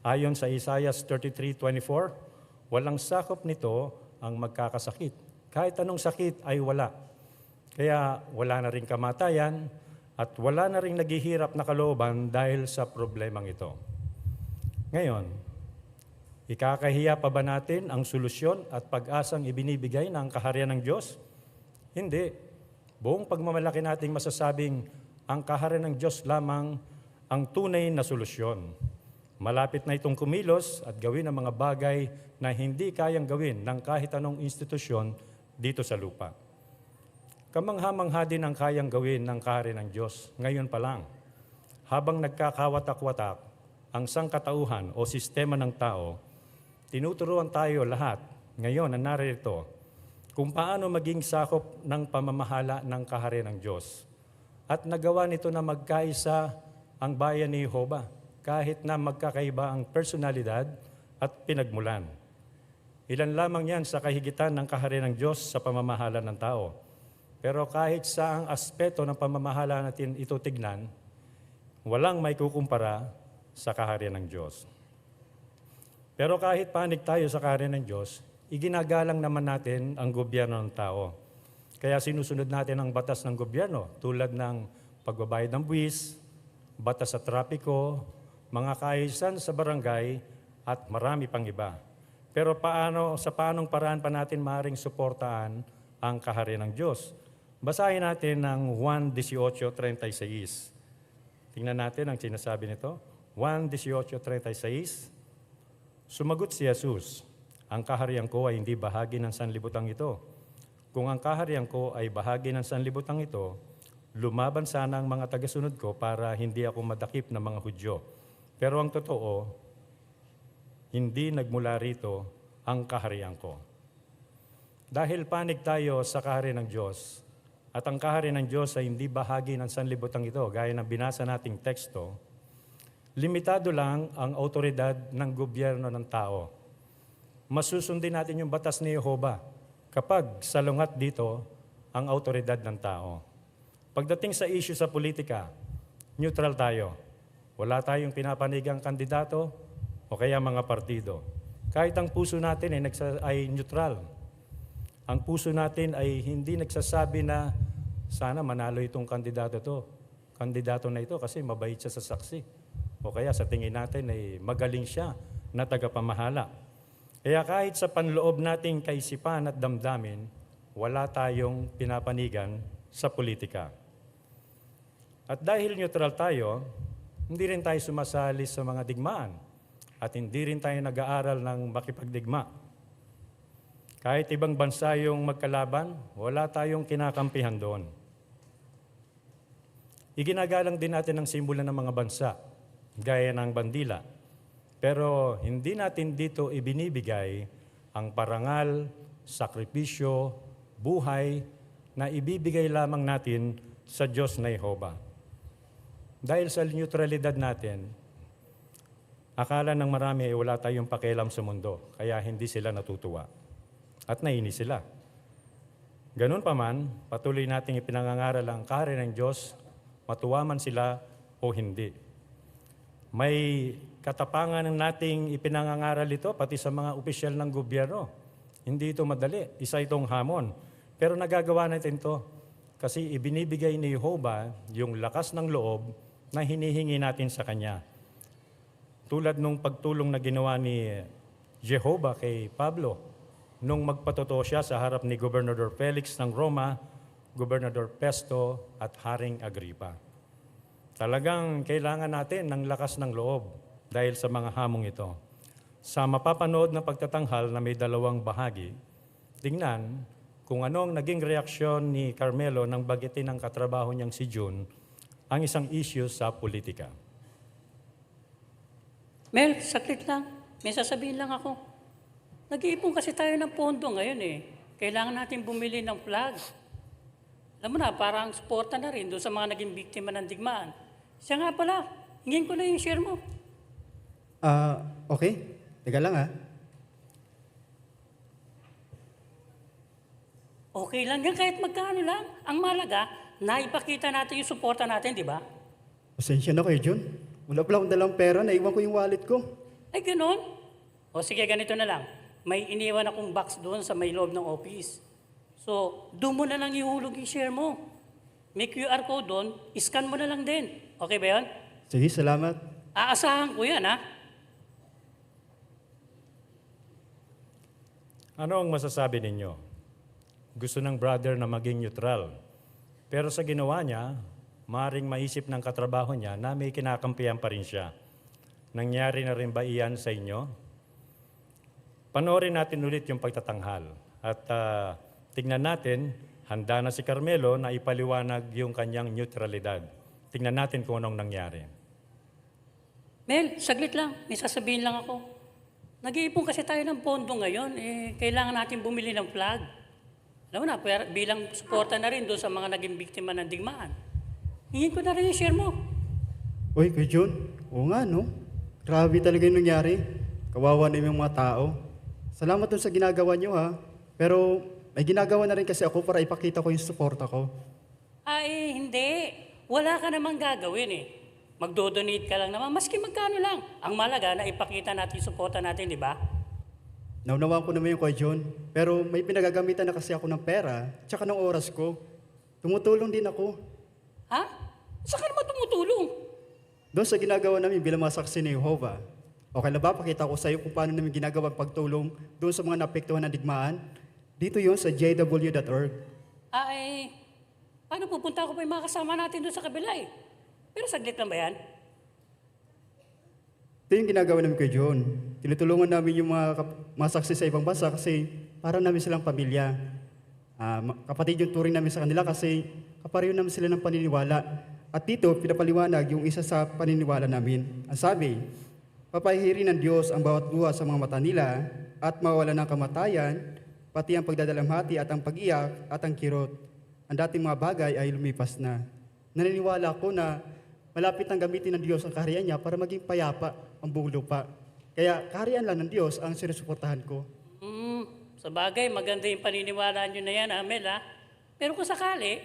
ayon sa Isaiah 33:24, walang sakop nito ang magkakasakit. Kahit anong sakit ay wala. Kaya wala na rin kamatayan at wala na rin naghihirap na kalooban dahil sa problemang ito. Ngayon, ikakahiya pa ba natin ang solusyon at pag-asang ibinibigay ng kaharian ng Diyos? Hindi. Buong pagmamalaki nating masasabing ang kaharian ng Diyos lamang ang tunay na solusyon. Malapit na itong kumilos at gawin ang mga bagay na hindi kayang gawin ng kahit anong institusyon dito sa lupa. Kamangha-mangha din ang kayang gawin ng kaharian ng Diyos ngayon pa lang. Habang nagkakawatak-watak ang sangkatauhan o sistema ng tao, tinuturuan tayo lahat ngayon na narito kung paano maging sakop ng pamamahala ng kaharian ng Diyos. At nagawa nito na magkaisa ang bayan ni Jehovah kahit na magkakaiba ang personalidad at pinagmulan. Ilan lamang yan sa kahigitan ng kaharian ng Diyos sa pamamahala ng tao. Pero kahit sa ang aspeto ng pamamahala natin ito tignan, walang may kukumpara sa kaharian ng Diyos. Pero kahit panig tayo sa kaharian ng Diyos, iginagalang naman natin ang gobyerno ng tao. Kaya sinusunod natin ang batas ng gobyerno tulad ng pagbabayad ng buwis, batas sa trapiko, mga kaayusan sa barangay, at marami pang iba. Pero sa paanong paraan pa natin maaaring suportahan ang kaharian ng Diyos? Basahin natin ang 1:18:36. Tingnan natin ang sinasabi nito. 1:18:36. Sumagot si Jesus, ang kaharian ko ay hindi bahagi ng sanlibutan ito. Kung ang kaharian ko ay bahagi ng sanlibutan ito, lumaban sana ang mga tagasunod ko para hindi ako madakip ng mga Hudyo. Pero ang totoo, hindi nagmula rito ang kaharian ko. Dahil panig tayo sa kaharian ng Diyos, at ang kaharian ng Diyos ay hindi bahagi ng sanlibutan ito, gaya ng binasa nating teksto, limitado lang ang autoridad ng gobyerno ng tao. Masusundin natin yung batas ni Jehovah kapag salungat dito ang autoridad ng tao. Pagdating sa issue sa politika, neutral tayo. Wala tayong pinapanigang kandidato o kaya mga partido. Kahit ang puso natin ay neutral. Ang puso natin ay hindi nagsasabi na sana manalo itong kandidato na ito kasi mabait siya sa saksi. O kaya sa tingin natin ay magaling siya na tagapamahala. Kaya kahit sa panloob nating kaisipan at damdamin, wala tayong pinapanigan sa politika. At dahil neutral tayo, hindi rin tayo sumasali sa mga digmaan at hindi rin tayo nag-aaral ng makipagdigma. Kahit ibang bansa yung magkalaban, wala tayong kinakampihan doon. Iginagalang din natin ang simbolo ng mga bansa, gaya ng bandila. Pero hindi natin dito ibinibigay ang parangal, sakripisyo, buhay na ibibigay lamang natin sa Diyos na Jehovah. Dahil sa neutralidad natin, akala ng marami ay wala tayong pakialam sa mundo, kaya hindi sila natutuwa. At nainis sila. Ganun pa man, patuloy nating ipinangangaral ang kaharian ng Diyos, matuwa man sila o hindi. May katapangan ng nating ipinangangaral ito, pati sa mga opisyal ng gobyerno. Hindi ito madali, isa itong hamon. Pero nagagawa natin ito kasi ibinibigay ni Jehovah yung lakas ng loob na hinihingi natin sa Kanya. Tulad nung pagtulong na ginawa ni Jehovah kay Pablo, nung magpatotoo siya sa harap ni Gobernador Felix ng Roma, Gobernador Pesto at Haring Agripa. Talagang kailangan natin ng lakas ng loob dahil sa mga hamong ito. Sa mapapanood na pagtatanghal na may dalawang bahagi, tingnan kung ano ang naging reaksyon ni Carmelo nang bagitin ng katrabaho niyang si June ang isang issue sa politika. Mel, saklit lang. May sasabihin lang ako. Nag-iipon kasi tayo ng pondo ngayon eh. Kailangan natin bumili ng flag. Alam mo na, parang suporta na rin doon sa mga naging biktima ng digmaan. Siya nga pala, hingin ko na yung share mo. Okay. Teka lang Okay lang yan, kahit magkano lang. Ang malaga, naipakita natin yung suporta natin, di ba? Pasensya na kayo, John. Wala pala akong dalang pera, naiwan ko yung wallet ko. Ay, ganun? O sige, ganito na lang. May iniwan akong box doon sa may loob ng office. So, doon mo na lang ihulog yung share mo. May QR code doon, scan mo na lang din. Okay ba yun? Sige, salamat. Aasahan ko yan, ha? Ano ang masasabi ninyo? Gusto ng brother na maging neutral. Pero sa ginawa niya, maaaring maisip ng katrabaho niya na may kinakampihan pa rin siya. Nangyari na rin ba iyan sa inyo? Panoorin natin ulit yung pagtatanghal. At tignan natin Handa na si Carmelo na ipaliwanag yung kanyang neutralidad. Tingnan natin kung anong nangyari. Mel, saglit lang. May sasabihin lang ako. Nag-iipon kasi tayo ng pondo ngayon. Kailangan natin bumili ng flag. Alam mo na, bilang suporta na rin doon sa mga naging biktima ng digmaan. Hingin ko na rin yung share mo. Uy, Kuya John, oo nga no. Grabe talaga yung nangyari. Kawawa na yung mga tao. Salamat dun sa ginagawa nyo ha. Pero may ginagawa na rin kasi ako para ipakita ko yung suporta ko. Hindi. Wala ka namang gagawin Magdo-donate ka lang naman, maski magkano lang. Ang malaga na ipakita natin, suporta natin, di ba? Naunawaan ko naman yung Kuya John. Pero may pinagagamitan na kasi ako ng pera, tsaka ng oras ko. Tumutulong din ako. Ha? Saan ka naman tumutulong? Doon sa ginagawa namin bilang mga saksi ni Jehovah. Okay na ba? Pakita ko sa iyo kung paano namin ginagawa ang pagtulong doon sa mga naapektuhan ng digmaan. Dito yun sa jw.org. Paano pupunta ko pa yung mga kasama natin doon sa kabila Pero saglit lang ba yan? Ito yung ginagawa namin kay John. Tinutulungan namin yung mga saksi sa ibang bansa kasi para namin silang pamilya. Kapatid yung turing namin sa kanila kasi kapareho namin sila ng paniniwala. At dito, pinapaliwanag yung isa sa paniniwala namin. Ang sabi, papahirin ng Diyos ang bawat luha sa mga mata nila at mawala ng kamatayan, pati ang pagdadalamhati at ang pag-iyak at ang kirot. Ang dating mga bagay ay lumipas na. Naniniwala ko na malapit ang gamitin ng Diyos ang kaharian niya para maging payapa ang buong lupa. Kaya kaharian lang ng Diyos ang sinusuportahan ko. Sa bagay, maganda yung paniniwala nyo na yan, Amel, Pero kung sakali,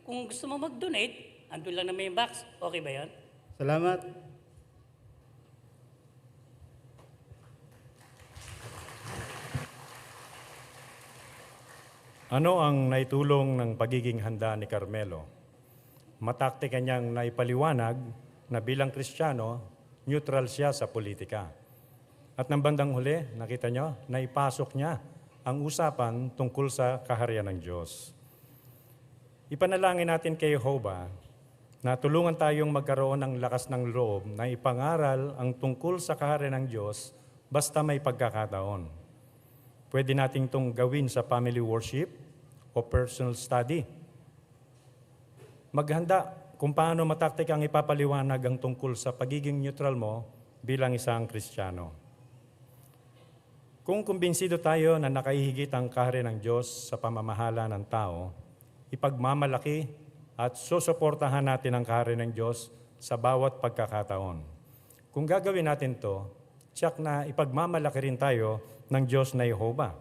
kung gusto mo mag-donate, andun lang naman yung box. Okay ba yan? Salamat. Ano ang naitulong ng pagiging handa ni Carmelo? Mataktika niyang naipaliwanag na bilang Kristiyano, neutral siya sa politika. At ng bandang huli, nakita niyo, naipasok niya ang usapan tungkol sa kaharian ng Diyos. Ipanalangin natin kay Jehovah na tulungan tayong magkaroon ng lakas ng loob na ipangaral ang tungkol sa kaharian ng Diyos basta may pagkakataon. Pwede nating itong gawin sa family worship o personal study. Maghanda kung paano mataktik ang ipapaliwanag ang tungkol sa pagiging neutral mo bilang isang Kristiyano. Kung kumbinsido tayo na nakahihigit ang kaharian ng Diyos sa pamamahala ng tao, ipagmamalaki at susuportahan natin ang kaharian ng Diyos sa bawat pagkakataon. Kung gagawin natin to, tiyak na ipagmamalaki rin tayo ng Diyos na Jehovah.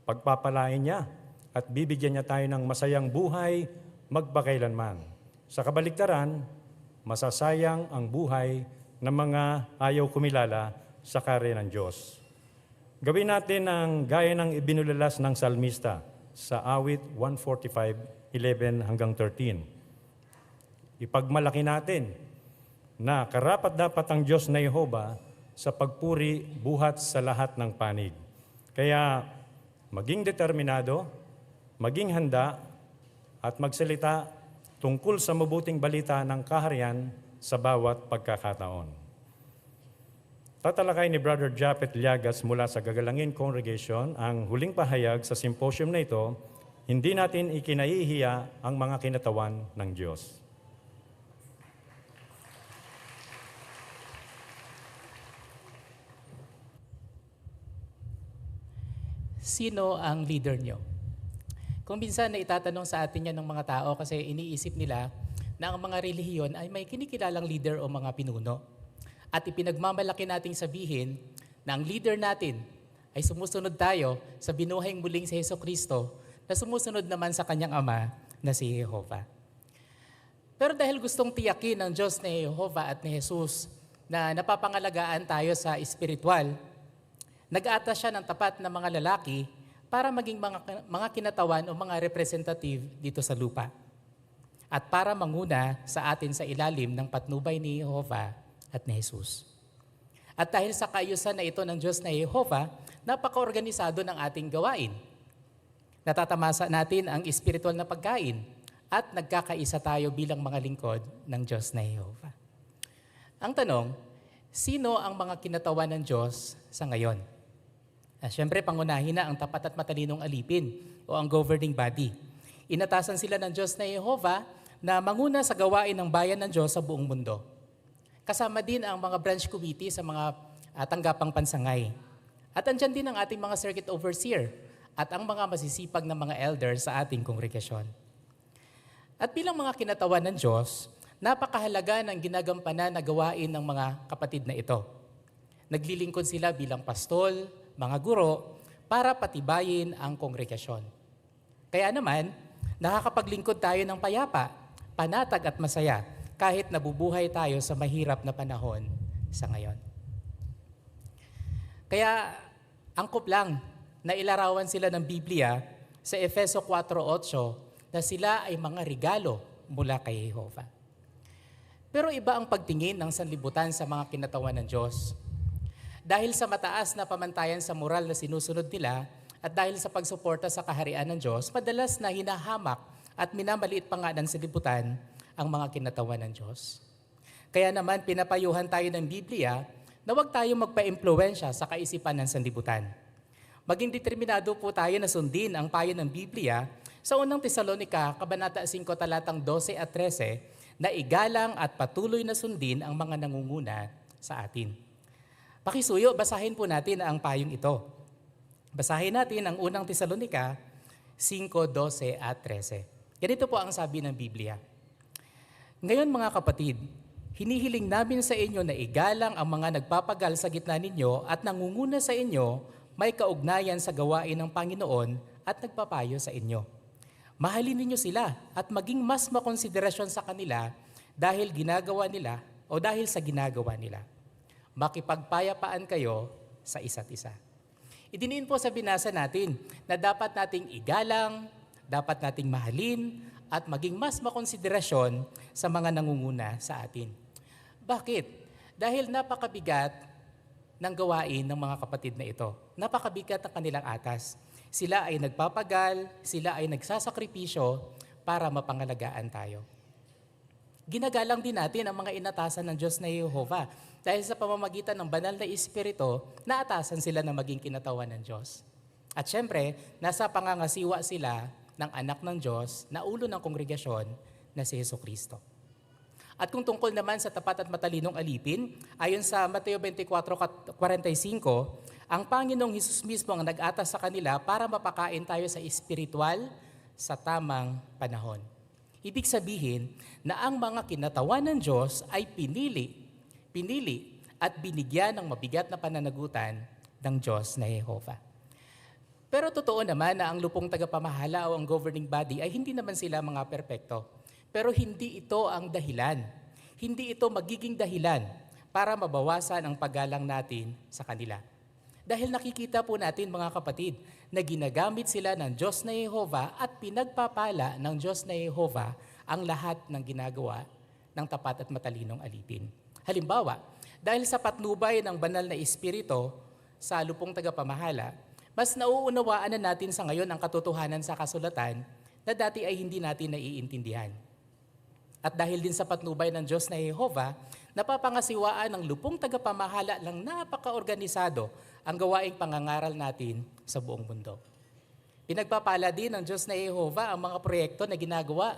Pagpapalain niya at bibigyan niya tayo ng masayang buhay magpakailanman. Sa kabaligtaran, masasayang ang buhay ng mga ayaw kumilala sa kaharian ng Diyos. Gawin natin ang gaya ng ibinulalas ng salmista sa awit 145:11 hanggang 13. Ipagmalaki natin na karapat-dapat ang Diyos na Jehovah sa pagpuri buhat sa lahat ng panig. Kaya maging determinado, maging handa, at magsalita tungkol sa mabuting balita ng kaharian sa bawat pagkakataon. Tatalakay ni Brother Japet Llagas mula sa Gagalangin Congregation ang huling pahayag sa symposium na ito, hindi natin ikinahihiya ang mga kinatawan ng Diyos. Sino ang leader nyo? Kung minsan na itatanong sa atin yan ng mga tao kasi iniisip nila na ang mga relihiyon ay may kinikilalang leader o mga pinuno. At ipinagmamalaki nating sabihin na ang leader natin ay sumusunod tayo sa binuhayng muling si Jesucristo na sumusunod naman sa kanyang ama na si Jehovah. Pero dahil gustong tiyakin ng Diyos ni Jehovah at ni Jesus na napapangalagaan tayo sa espiritual, nag-aatas siya ng tapat na mga lalaki para maging mga kinatawan o mga representative dito sa lupa. At para manguna sa atin sa ilalim ng patnubay ni Jehovah at ni Jesus. At dahil sa kaayusan na ito ng Diyos na Jehovah, napaka-organisado ng ating gawain. Natatamasa natin ang espiritual na pagkain at nagkakaisa tayo bilang mga lingkod ng Diyos na Jehovah. Ang tanong, sino ang mga kinatawan ng Diyos sa ngayon? Siyempre, pangunahin na ang tapat at matalinong alipin o ang governing body. Inatasan sila ng Diyos na Jehovah na manguna sa gawain ng bayan ng Diyos sa buong mundo. Kasama din ang mga branch committee sa mga tanggapang pansangay. At andyan din ang ating mga circuit overseer at ang mga masisipag na mga elders sa ating kongregasyon. At bilang mga kinatawan ng Diyos, napakahalaga ng ginagampanan na gawain ng mga kapatid na ito. Naglilingkod sila bilang pastol, mga guro, para patibayin ang kongregasyon. Kaya naman, nakakapaglingkod tayo ng payapa, panatag at masaya kahit nabubuhay tayo sa mahirap na panahon sa ngayon. Kaya angkop lang na ilarawan sila ng Biblia sa Efeso 4:8 na sila ay mga regalo mula kay Jehovah. Pero iba ang pagtingin ng sanlibutan sa mga kinatawan ng Diyos. Dahil sa mataas na pamantayan sa moral na sinusunod nila at dahil sa pagsuporta sa kaharian ng Diyos, madalas na hinahamak at minamaliit pa nga ng sanlibutan ang mga kinatawan ng Diyos. Kaya naman pinapayuhan tayo ng Biblia na huwag tayong magpa-impluwensya sa kaisipan ng sanlibutan. Maging determinado po tayo na sundin ang payo ng Biblia sa unang Tesalonica, Kabanata 5, talatang 12 at 13, na igalang at patuloy na sundin ang mga nangunguna sa atin. Pakisuyo, basahin po natin ang payong ito. Basahin natin ang unang Tesalonica 5, 12 at 13. Ganito po ang sabi ng Biblia. Ngayon mga kapatid, hinihiling namin sa inyo na igalang ang mga nagpapagal sa gitna ninyo at nangunguna sa inyo may kaugnayan sa gawain ng Panginoon at nagpapayo sa inyo. Mahalin ninyo sila at maging mas makonsiderasyon sa kanila dahil ginagawa nila o dahil sa ginagawa nila. Makipagpayapaan kayo sa isa't isa. Idiniin po sa binasa natin na dapat nating igalang, dapat nating mahalin, at maging mas makonsiderasyon sa mga nangunguna sa atin. Bakit? Dahil napakabigat ng gawain ng mga kapatid na ito. Napakabigat ng kanilang atas. Sila ay nagpapagal, sila ay nagsasakripisyo para mapangalagaan tayo. Ginagalang din natin ang mga inatasan ng Diyos na Jehovah dahil sa pamamagitan ng banal na Espiritu, naatasan sila na maging kinatawan ng Diyos. At syempre, nasa pangangasiwa sila ng anak ng Diyos na ulo ng kongregasyon na si Jesucristo. At kung tungkol naman sa tapat at matalinong alipin, ayon sa Mateo 24:45, ang Panginoong Hesus mismo ang nag-atas sa kanila para mapakain tayo sa espiritual sa tamang panahon. Ibig sabihin na ang mga kinatawan ng Diyos ay pinili at binigyan ng mabigat na pananagutan ng Diyos na Jehovah. Pero totoo naman na ang lupong tagapamahala o ang governing body ay hindi naman sila mga perpekto. Pero hindi ito ang dahilan. Hindi ito magiging dahilan para mabawasan ang paggalang natin sa kanila. Dahil nakikita po natin mga kapatid na ginagamit sila ng Diyos na Jehovah at pinagpapala ng Diyos na Jehovah ang lahat ng ginagawa ng tapat at matalinong alipin. Halimbawa, dahil sa patnubay ng banal na espiritu sa lupong tagapamahala, mas nauunawaan na natin sa ngayon ang katotohanan sa kasulatan na dati ay hindi natin naiintindihan. At dahil din sa patnubay ng Diyos na Jehovah, napapangasiwaan ng lupong tagapamahala lang napaka-organisado ang gawaing pangangaral natin sa buong mundo. Pinagpapala din ng Diyos na Jehovah ang mga proyekto na ginagawa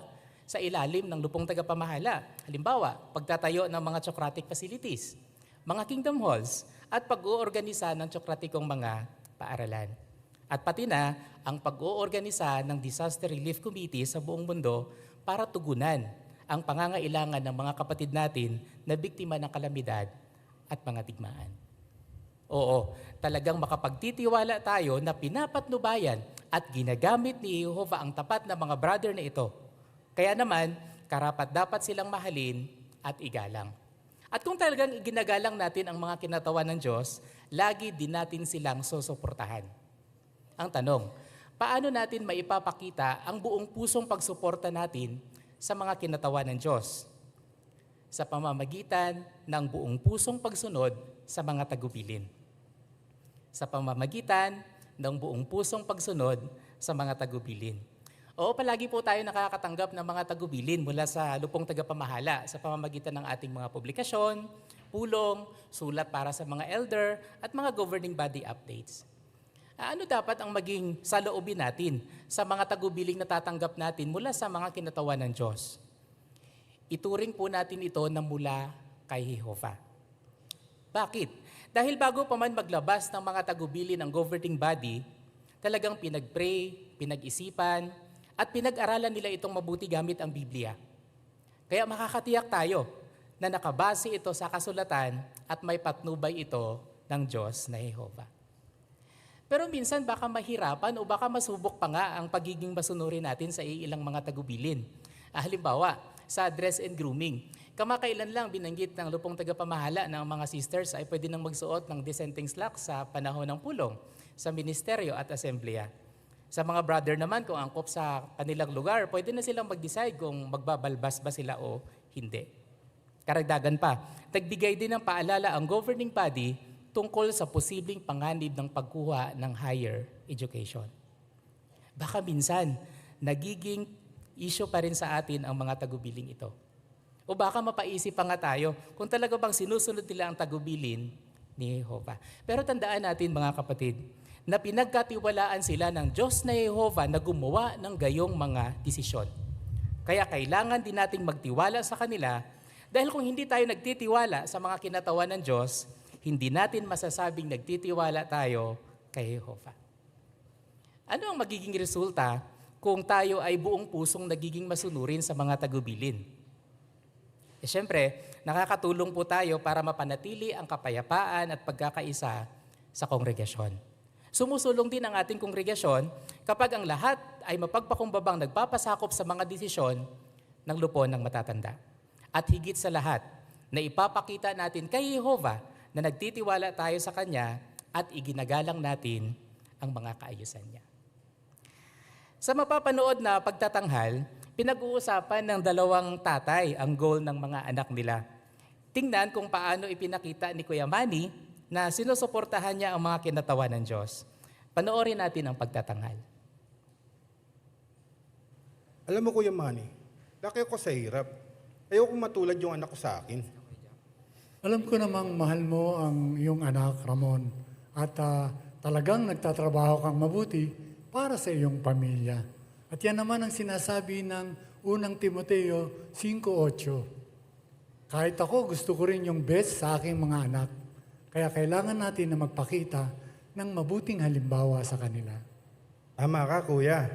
sa ilalim ng lupong tagapamahala. Halimbawa, pagtatayo ng mga Socratic facilities, mga kingdom halls, at pag-uorganisa ng Socraticong mga paaralan. At pati na ang pag-uorganisa ng Disaster Relief Committee sa buong mundo para tugunan ang pangangailangan ng mga kapatid natin na biktima ng kalamidad at mga digmaan. Oo, talagang makapagtitiwala tayo na pinapatnubayan at ginagamit ni Jehovah ang tapat na mga brother na ito. Kaya naman, karapat-dapat silang mahalin at igalang. At kung talagang ginagalang natin ang mga kinatawan ng Diyos, lagi din natin silang susuportahan. Ang tanong, paano natin maipapakita ang buong pusong pagsuporta natin sa mga kinatawan ng Diyos? Sa pamamagitan ng buong pusong pagsunod sa mga tagubilin. Sa pamamagitan ng buong pusong pagsunod sa mga tagubilin. Oo, palagi po tayo nakakatanggap ng mga tagubilin mula sa lupong tagapamahala sa pamamagitan ng ating mga publikasyon, pulong, sulat para sa mga elder, at mga governing body updates. Ano dapat ang maging saloobin natin sa mga tagubiling na tatanggap natin mula sa mga kinatawan ng Diyos? Ituring po natin ito na mula kay Jehovah. Bakit? Dahil bago pa man maglabas ng mga tagubilin ng governing body, talagang pinag-pray, pinag-isipan, at pinag-aralan nila itong mabuti gamit ang Biblia. Kaya makakatiyak tayo na nakabase ito sa kasulatan at may patnubay ito ng Diyos na Jehovah. Pero minsan baka mahirapan o baka masubok pa nga ang pagiging masunurin natin sa ilang mga tagubilin. Halimbawa, sa dress and grooming. Kamakailan lang binanggit ng lupong tagapamahala ng mga sisters ay pwede nang magsuot ng dissenting slacks sa panahon ng pulong, sa ministeryo at asembleya. Sa mga brother naman, kung angkop sa kanilang lugar, pwede na silang mag-decide kung magbabalbas ba sila o hindi. Karagdagan pa, nagbigay din ng paalala ang governing body tungkol sa posibleng panganib ng pagkuha ng higher education. Baka minsan, nagiging issue pa rin sa atin ang mga tagubiling ito. O baka mapaisip pa nga tayo kung talaga bang sinusunod nila ang tagubilin ni Jehovah. Pero tandaan natin mga kapatid, na pinagkatiwalaan sila ng Diyos na Jehovah na gumawa ng gayong mga desisyon. Kaya kailangan din nating magtiwala sa kanila dahil kung hindi tayo nagtitiwala sa mga kinatawan ng Diyos, hindi natin masasabing nagtitiwala tayo kay Jehovah. Ano ang magiging resulta kung tayo ay buong pusong nagiging masunurin sa mga tagubilin? Siyempre, nakakatulong po tayo para mapanatili ang kapayapaan at pagkakaisa sa kongregasyon. Sumusulong din ang ating kongregasyon kapag ang lahat ay mapagpakumbabang nagpapasakop sa mga desisyon ng lupon ng matatanda. At higit sa lahat, na ipapakita natin kay Jehovah na nagtitiwala tayo sa Kanya at iginagalang natin ang mga kaayusan niya. Sa mapapanood na pagtatanghal, pinag-uusapan ng dalawang tatay ang goal ng mga anak nila. Tingnan kung paano ipinakita ni Kuya Manny na sinusuportahan niya ang mga kinatawan ng Diyos. Panoorin natin ang pagtatanghal. Alam mo Kuya Manny, laki ako sa hirap. Ayoko matulad yung anak ko sa akin. Alam ko namang mahal mo ang iyong anak, Ramon. At talagang nagtatrabaho kang mabuti para sa iyong pamilya. At yan naman ang sinasabi ng unang Timoteo 5:8. Kahit ako, gusto ko rin yung best sa aking mga anak. Kaya kailangan natin na magpakita ng mabuting halimbawa sa kanila. Tama ka, Kuya.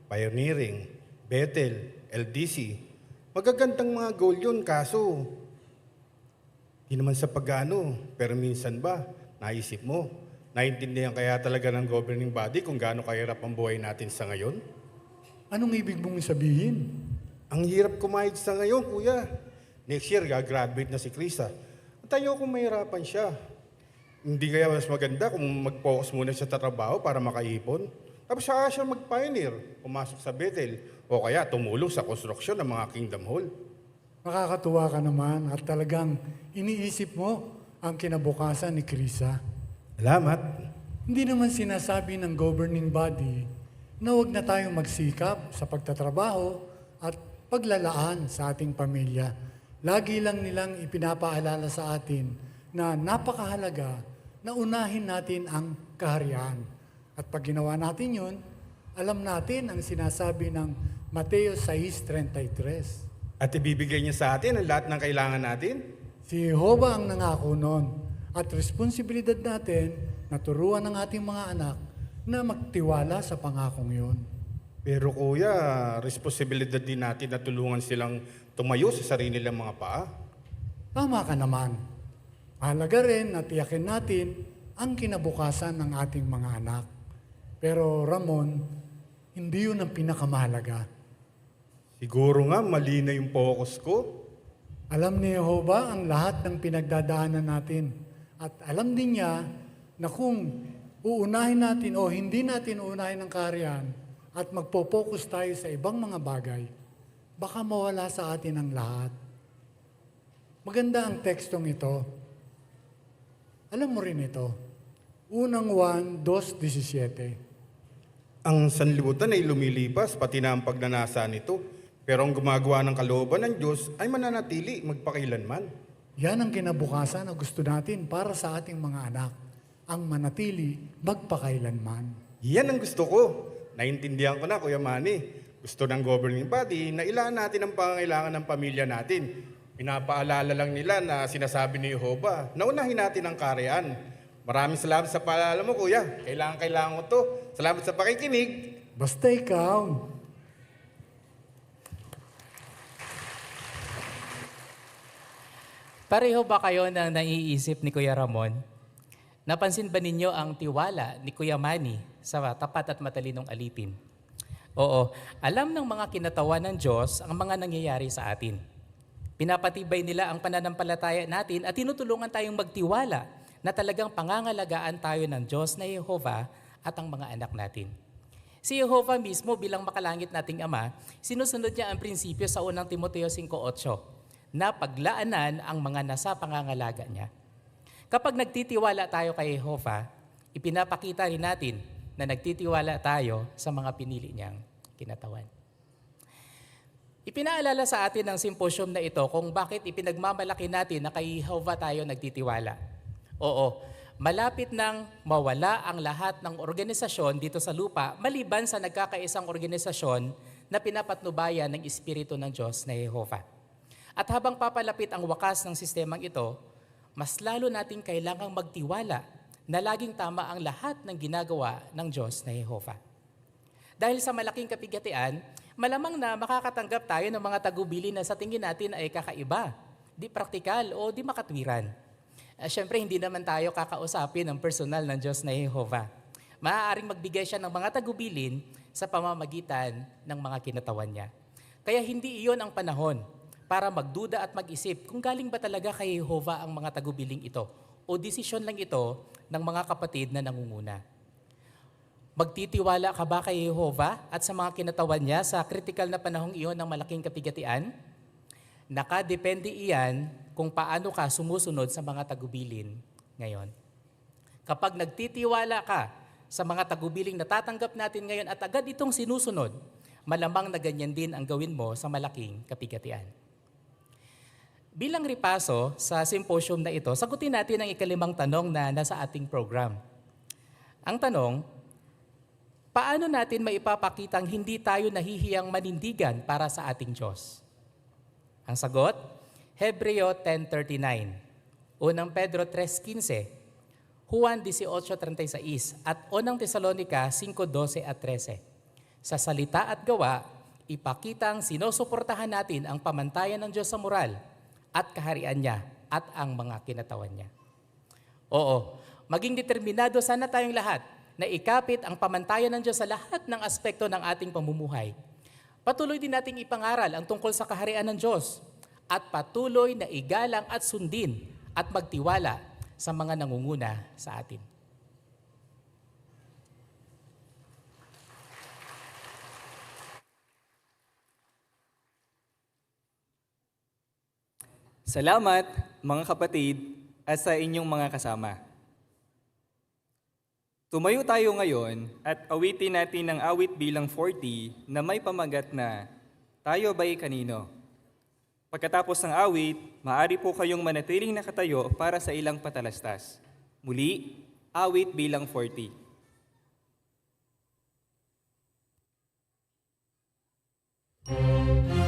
Pioneering, Bethel, LDC. Magagandang mga goal yun, kaso di naman sa pag-ano. Pero minsan ba, naisip mo, naiintindihan kaya talaga ng governing body kung gaano kahirap ang buhay natin sa ngayon? Anong ibig mong sabihin? Ang hirap kumayod sa ngayon, Kuya. Next year, gagraduate na si Krisa. At ayoko mahirapan siya. Hindi kaya mas maganda kung mag-focus muna siya sa trabaho para makaipon? Tapos saka siya mag-pioneer, pumasok sa Bethel, o kaya tumulong sa konstruksyon ng mga Kingdom Hall. Nakakatuwa ka naman at talagang iniisip mo ang kinabukasan ni Krisa. Salamat. Hindi naman sinasabi ng governing body na huwag na tayong magsikap sa pagtatrabaho at paglalaan sa ating pamilya. Lagi lang nilang ipinapaalala sa atin na napakahalaga na unahin natin ang kaharian. At pag ginawa natin yun, alam natin ang sinasabi ng Mateo 6:33. At ibibigay niya sa atin ang lahat ng kailangan natin? Si Jehovah ang nangako nun. At responsibilidad natin na turuan ng ating mga anak na magtiwala sa pangakong yun. Pero Kuya, responsibilidad din natin na tulungan silang tumayo sa sarili nilang mga paa. Tama ka naman. Mahalaga rin na tiyakin natin ang kinabukasan ng ating mga anak. Pero Ramon, hindi yun ang pinakamahalaga. Siguro nga mali na yung focus ko. Alam ni Jehovah ang lahat ng pinagdadaanan natin. At alam din niya na kung uunahin natin o hindi natin uunahin ang kaharian at magpo-focus tayo sa ibang mga bagay, baka mawala sa atin ang lahat. Maganda ang tekstong ito. Alam mo rin ito. Unang 1:2:17. Ang sanlibutan ay lumilipas, pati na ang pagnanasa nito. Pero ang gumagawa ng kalooban ng Diyos ay mananatili magpakailanman. Yan ang kinabukasan na gusto natin para sa ating mga anak. ang manatili magpakailanman. Yan ang gusto ko. Naintindihan ko na, Kuya Manny. Gusto ng governing body na ilaan natin ang pangangailangan ng pamilya natin. Pinapaalala lang nila na sinasabi ni Jehovah, naunahin natin ang karyaan. Maraming salamat sa paalala mo, Kuya. Kailangan ko to. Salamat sa pakikinig. Basta ikaw. Pareho ba kayo ng naiisip ni Kuya Ramon? Napansin ba ninyo ang tiwala ni Kuya Manny sa tapat at matalinong alipin? Oo, alam ng mga kinatawan ng Diyos ang mga nangyayari sa atin. Pinapatibay nila ang pananampalataya natin at tinutulungan tayong magtiwala na talagang pangangalagaan tayo ng Diyos na Jehovah at ang mga anak natin. Si Jehovah mismo bilang makalangit nating Ama, sinusunod niya ang prinsipyo sa unang Timoteo 5:8 na paglaanan ang mga nasa pangangalaga niya. Kapag nagtitiwala tayo kay Jehovah, ipinapakita rin natin na nagtitiwala tayo sa mga pinili niyang kinatawan. Ipinaalala sa atin ng symposium na ito kung bakit ipinagmamalaki natin na kay Jehovah tayo nagtitiwala. Oo, malapit nang mawala ang lahat ng organisasyon dito sa lupa maliban sa nagkakaisang organisasyon na pinapatnubayan ng Espiritu ng Diyos na Jehovah. At habang papalapit ang wakas ng sistemang ito, mas lalo nating kailangang magtiwala na laging tama ang lahat ng ginagawa ng Diyos na Jehovah. Dahil sa malaking kapigatian, malamang na makakatanggap tayo ng mga tagubilin na sa tingin natin ay kakaiba, di praktikal o di makatwiran. Siyempre, hindi naman tayo kakausapin ng personal ng Diyos na Jehovah. Maaaring magbigay siya ng mga tagubilin sa pamamagitan ng mga kinatawan niya. Kaya hindi iyon ang panahon para magduda at mag-isip kung galing ba talaga kay Jehovah ang mga tagubiling ito o desisyon lang ito ng mga kapatid na nangunguna. Magtitiwala ka ba kay Jehovah at sa mga kinatawan niya sa kritikal na panahong iyon ng malaking kapigatian? Nakadepende iyan kung paano ka sumusunod sa mga tagubilin ngayon. Kapag nagtitiwala ka sa mga tagubiling na tatanggap natin ngayon at agad itong sinusunod, malamang na ganyan din ang gawin mo sa malaking kapigatian. Bilang ripaso sa symposium na ito, sagutin natin ang ikalimang tanong na nasa ating program. Ang tanong, paano natin maipapakitang hindi tayo nahihiyang manindigan para sa ating Diyos? Ang sagot, Hebreo 10:39, Unang Pedro 3:15, Juan 18:36 at Unang Tesalonica 5:12 at 13. Sa salita at gawa, ipakitang sinusuportahan natin ang pamantayan ng Diyos sa moral at kaharian niya at ang mga kinatawan niya. Oo, maging determinado sana tayong lahat na ikapit ang pamantayan ng Diyos sa lahat ng aspekto ng ating pamumuhay. Patuloy din nating ipangaral ang tungkol sa kaharian ng Diyos at patuloy na igalang at sundin at magtiwala sa mga nangunguna sa atin. Salamat mga kapatid at sa inyong mga kasama. Tumayo tayo ngayon at awitin natin ang awit bilang 40 na may pamagat na Tayo Ba'y Kanino? Pagkatapos ng awit, maaari po kayong manatiling nakatayo para sa ilang patalastas. Muli, awit bilang 40.